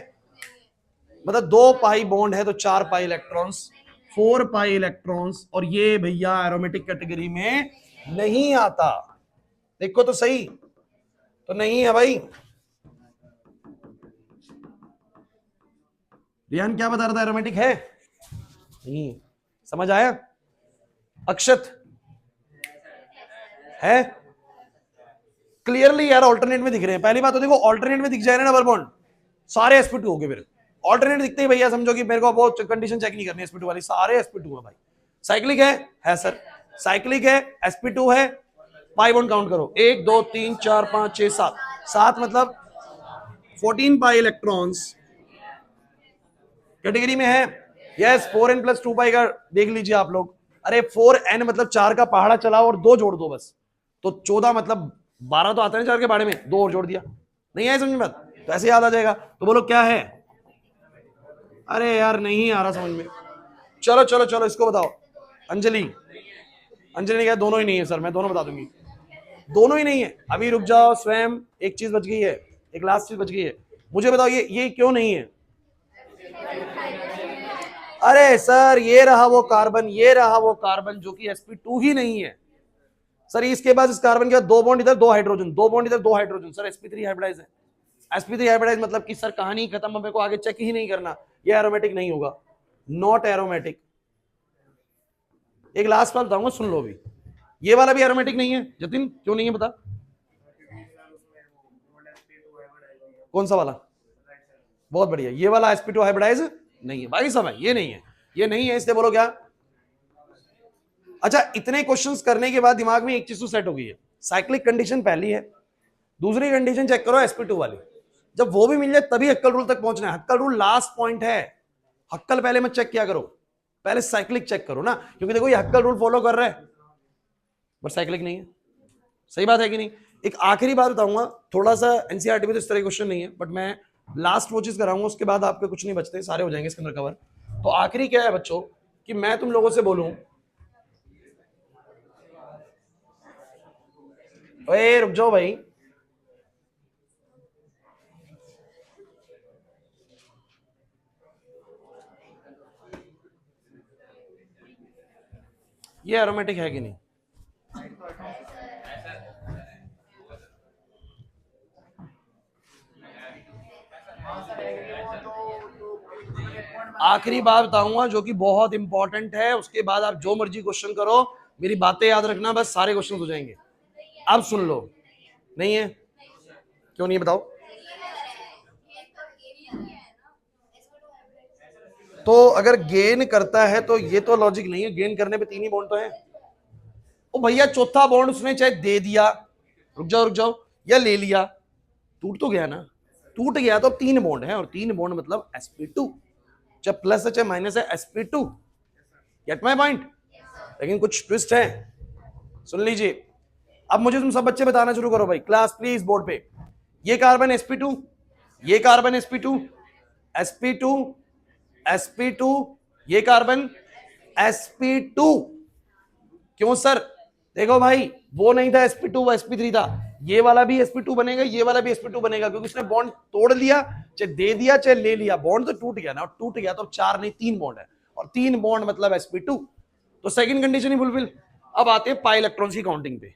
मतलब 2 पाई बॉन्ड है तो 4 पाई इलेक्ट्रॉन्स, 4 पाई इलेक्ट्रॉन्स, और ये भैया एरोमेटिक कैटेगरी में नहीं आता। देखो तो सही, तो नहीं है भाई। रियान क्या बता रहा था, एरोमेटिक है नहीं, समझ आया? अक्षत है क्लियरली यार, ऑल्टरनेट में दिख रहे हैं। पहली बात तो देखो, ऑल्टरनेट में दिख जाए ना डबल बॉन्ड, सारे sp2 हो गए फिर। ऑल्टरनेट दिखते ही भैया समझो कि मेरे को बहुत कंडीशन चेक नहीं करनी, sp2 वाली, सारे sp2 है भाई। साइक्लिक है सर, साइक्लिक है, sp2 है, पाई बॉन्ड काउंट करो, 1 2 3 4 5 6 7, 7 मतलब 14 पाई इलेक्ट्रॉन्स कैटेगरी में है। यस, 4n प्लस 2 पाई का देख लीजिए आप लोग। अरे 4n मतलब 4 का पहाड़ा चलाओ और 2 जोड़ दो बस, तो 14 मतलब 12 तो आता है 4 के पहाड़े में, 2 और जोड़ दिया। नहीं आया समझ में बात? तो ऐसे याद आ जाएगा। तो बोलो क्या है? अरे यार नहीं आ रहा समझ में। चलो चलो चलो इसको बताओ। अंजलि, अंजलि ने कहा दोनों ही नहीं है सर, मैं दोनों बता दूंगी। दोनों ही नहीं है। अभी रुक जाओ, स्वयं एक चीज बच गई है, एक लास्ट चीज बच गई है। मुझे बताओ ये क्यों नहीं है? अरे सर ये रहा वो कार्बन, ये रहा वो कार्बन जो कि sp2 ही नहीं है सर। इसके बाद इस कार्बन के बाद 2 बॉन्ड इधर 2 हाइड्रोजन, 2 बॉन्ड इधर 2 हाइड्रोजन, सर sp3 हाइब्रिडाइज है। sp3 हाइब्रिडाइज मतलब कि सर कहानी खत्म, मेरे को आगे चेक ही नहीं करना, ये एरोमेटिक नहीं होगा, नॉट एरोमेटिक। एक लास्ट बात बताऊंगा, सुन लो अभी, ये वाला भी एरोमेटिक नहीं है। जतिन क्यों नहीं है बता? कौन सा वाला? बहुत बढ़िया, ये वाला sp2 हाइब्रिडाइज नहीं है भाई साहब, ये नहीं है, ये नहीं है, इसलिए बोलो क्या? अच्छा, इतने क्वेश्चंस करने के बाद दिमाग में एक चीज तो सेट हो गई है, साइक्लिक कंडीशन पहली है, दूसरी कंडीशन चेक करो sp2 वाली। जब वो भी मिल जाए तभी हक्कल रूल तक पहुंचना है। हक्कल रूल लास्ट पॉइंट है, हक्कल पहले मत चेक किया करो, पहले साइक्लिक चेक करो ना, क्योंकि देखो ये हक्कल रूल फॉलो कर रहा है बट साइक्लिक नहीं है। सही बात है कि नहीं? एक आखिरी बात बताऊंगा, थोड़ा सा एनसीईआरटी में तो इस तरह क्वेश्चन नहीं है, बट मैं लास्ट वो चीज कराऊंगा, उसके बाद आपके कुछ नहीं बचते, सारे हो जाएंगे इसके अंदर कवर। तो आखिरी क्या है बच्चों, कि मैं तुम लोगों से बोलूं, ओए रुक जाओ भाई, ये एरोमेटिक है कि नहीं? आखिरी बात बताऊंगा जो कि बहुत इंपॉर्टेंट है, उसके बाद आप जो मर्जी क्वेश्चन करो, मेरी बातें याद रखना, बस सारे क्वेश्चन हो जाएंगे। अब सुन लो, नहीं है? क्यों नहीं बताओ? तो अगर गेन करता है तो ये तो लॉजिक नहीं है, गेन करने पे 3 ही बॉन्ड तो है। ओ भैया चौथा बॉन्ड उसने चाहे दे दिया, रुक जाओ, या ले लिया, टूट तो गया ना, टूट गया तो 3 बॉन्ड है, और 3 बॉन्ड मतलब sp2, चाहे प्लस है चाहे माइनस है, sp2। Gate my point? लेकिन कुछ ट्विस्ट है, सुन लीजिए। अब मुझे तुम सब बच्चे बताना शुरू करो भाई, क्लास प्लीज बोर्ड पे। ये कार्बन sp2, ये कार्बन sp2, sp2, sp2, ये कार्बन sp2। क्यों सर? देखो भाई, वो नहीं था sp2, वो sp3 था। ये वाला भी sp2 बनेगा, ये वाला भी sp2 बनेगा, क्योंकि उसने बॉन्ड तोड़ लिया, चाहे दे दिया चाहे ले लिया, बॉन्ड तो टूट गया ना, और टूट गया तो 4 नहीं 3 बॉन्ड है, और 3 बॉन्ड मतलब sp2। तो सेकंड कंडीशन ही फुलफिल। अब आते हैं पाई इलेक्ट्रॉन्स की काउंटिंग पे।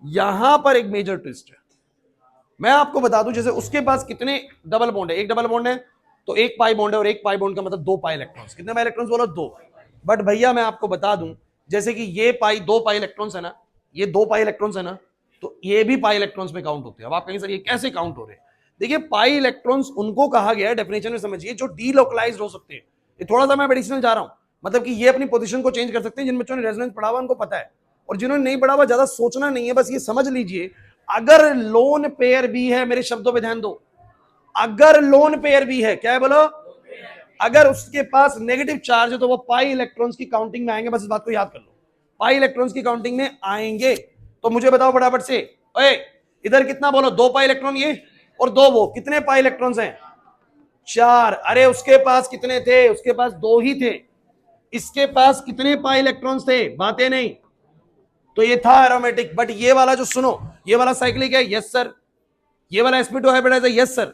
यहां पर एक मेजर ट्विस्ट है, मैं आपको बता दूं, जैसे उसके पास कितने डबल बॉन्ड है, एक डबल बॉन्ड है तो एक पाई बॉन्ड है, और एक पाई बॉन्ड का मतलब 2 पाई इलेक्ट्रॉन्स। कितने पाई इलेक्ट्रॉन्स बोलो? 2। बट भैया मैं आपको बता दूं, जैसे कि ये पाई 2 पाई इलेक्ट्रॉन्स है ना, ये 2 पाई इलेक्ट्रॉन्स है ना, तो ये भी पाई इलेक्ट्रॉन्स में काउंट होते हैं। अब आप कहेंगे सर ये कैसे काउंट हो रहे हैं? देखिए, पाई इलेक्ट्रॉन्स उनको कहा गया है, डेफिनेशन में समझिए, जो डीलोकलाइज्ड हो सकते हैं। ये थोड़ा सा मैं एडिशनल जा रहा हूं, मतलब कि ये अपनी पोजीशन को चेंज कर सकते हैं। जिन बच्चों ने रेजोनेंस पढ़ा हुआ उनको पता है, और जिन्होंने नहीं पढ़ा हुआ ज्यादा सोचना नहीं है, बस ये समझ लीजिए, अगर लोन पेयर भी है, मेरे शब्दों पे ध्यान दो, अगर लोन पेयर भी है, क्या है बोलो? अगर उसके पास नेगेटिव चार्ज है तो वो पाई इलेक्ट्रॉन्स की काउंटिंग में आएंगे, बस इस बात को याद कर लो, पाई इलेक्ट्रॉन्स की काउंटिंग में आएंगे। तो मुझे बताओ फटाफट से, ओए इधर कितना बोलो? 2 पाई इलेक्ट्रॉन ये और 2 वो, कितने पाई इलेक्ट्रॉन्स हैं? 4। अरे उसके पास कितने थे? उसके पास 2 ही थे। इसके पास कितने पाई इलेक्ट्रॉन्स थे? बातें नहीं। तो ये था एरोमेटिक। बट ये वाला जो सुनो, ये वाला साइक्लिक है, यस सर। ये वाला sp2 हाइब्रिडाइज है, यस सर।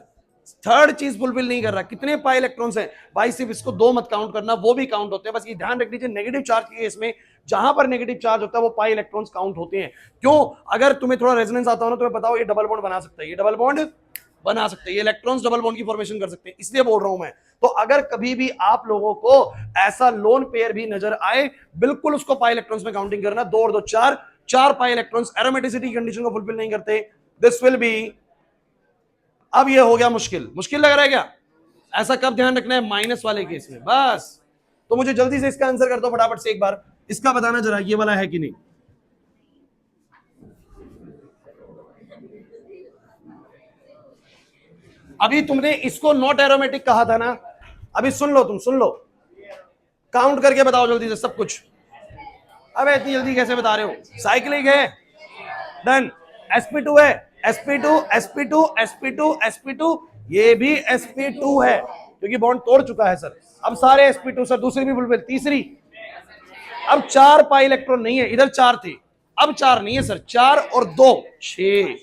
थर्ड चीज फुलफिल नहीं कर रहा। कितने पाई इलेक्ट्रॉन्स हैं भाई, सिर्फ इसको 2 मत काउंट करना, वो भी काउंट होते हैं। बस ये ध्यान रख लीजिए नेगेटिव चार्ज के केस में जहां पर नेगेटिव चार्ज होता है वो पाई इलेक्ट्रॉन्स काउंट होते हैं। क्यों? अगर तुम्हें थोड़ा रेजोनेंस आता हो ना, तुम्हें बताओ ये डबल बॉन्ड बना सकता है, ये डबल बॉन्ड बना सकते हैं, ये इलेक्ट्रॉन्स डबल बॉन्ड की फॉर्मेशन कर सकते हैं, इसलिए बोल रहा हूं मैं। तो अगर कभी भी आप लोगों को ऐसा लोन पेयर भी नजर आए, बिल्कुल उसको पाई इलेक्ट्रॉन्स में काउंटिंग करना। 2 और 2 4, 4 पाई इलेक्ट्रॉन्स एरोमेटिसिटी कंडीशन को फुलफिल नहीं करते। दिस विल बी, अब ये हो गया मुश्किल, मुश्किल लग रहा है क्या? ऐसा कब ध्यान रखना है? माइनस वाले केस में बस। तो मुझे जल्दी से इसका आंसर कर दो फटाफट से एक बार, इसका बताना जरा ये वाला है कि नहीं। अभी तुमने इसको नॉट एरोमेटिक कहा था ना, अभी सुन लो, तुम सुन लो, काउंट करके बताओ जल्दी से सब कुछ। अबे इतनी जल्दी कैसे बता रहे हो? साइक्लिक है, डन। sp2 है, sp2 sp2 sp2 sp2, ये भी sp2 है क्योंकि बॉन्ड तोड़ चुका है सर। अब सारे sp2 सर, दूसरी भी फुलफिल, तीसरी। अब 4 पाई इलेक्ट्रॉन नहीं है, इधर 4 थे, अब 4 नहीं है सर, 4 और 2 6,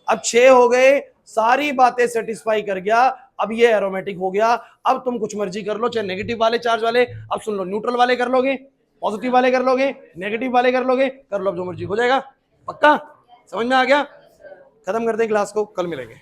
अब 6 हो गए, सारी बातें सेटिस्फाई कर गया। अब ये एरोमेटिक हो गया। अब तुम कुछ मर्जी कर लो, चाहे नेगेटिव वाले चार्ज वाले, अब सुन लो, न्यूट्रल वाले कर लोगे, पॉजिटिव वाले कर लोगे, नेगेटिव वाले कर लोगे, कर लो, जो मर्जी हो जाएगा। पक्का समझ में आ गया? खत्म करते हैं क्लास को, कल मिलेंगे।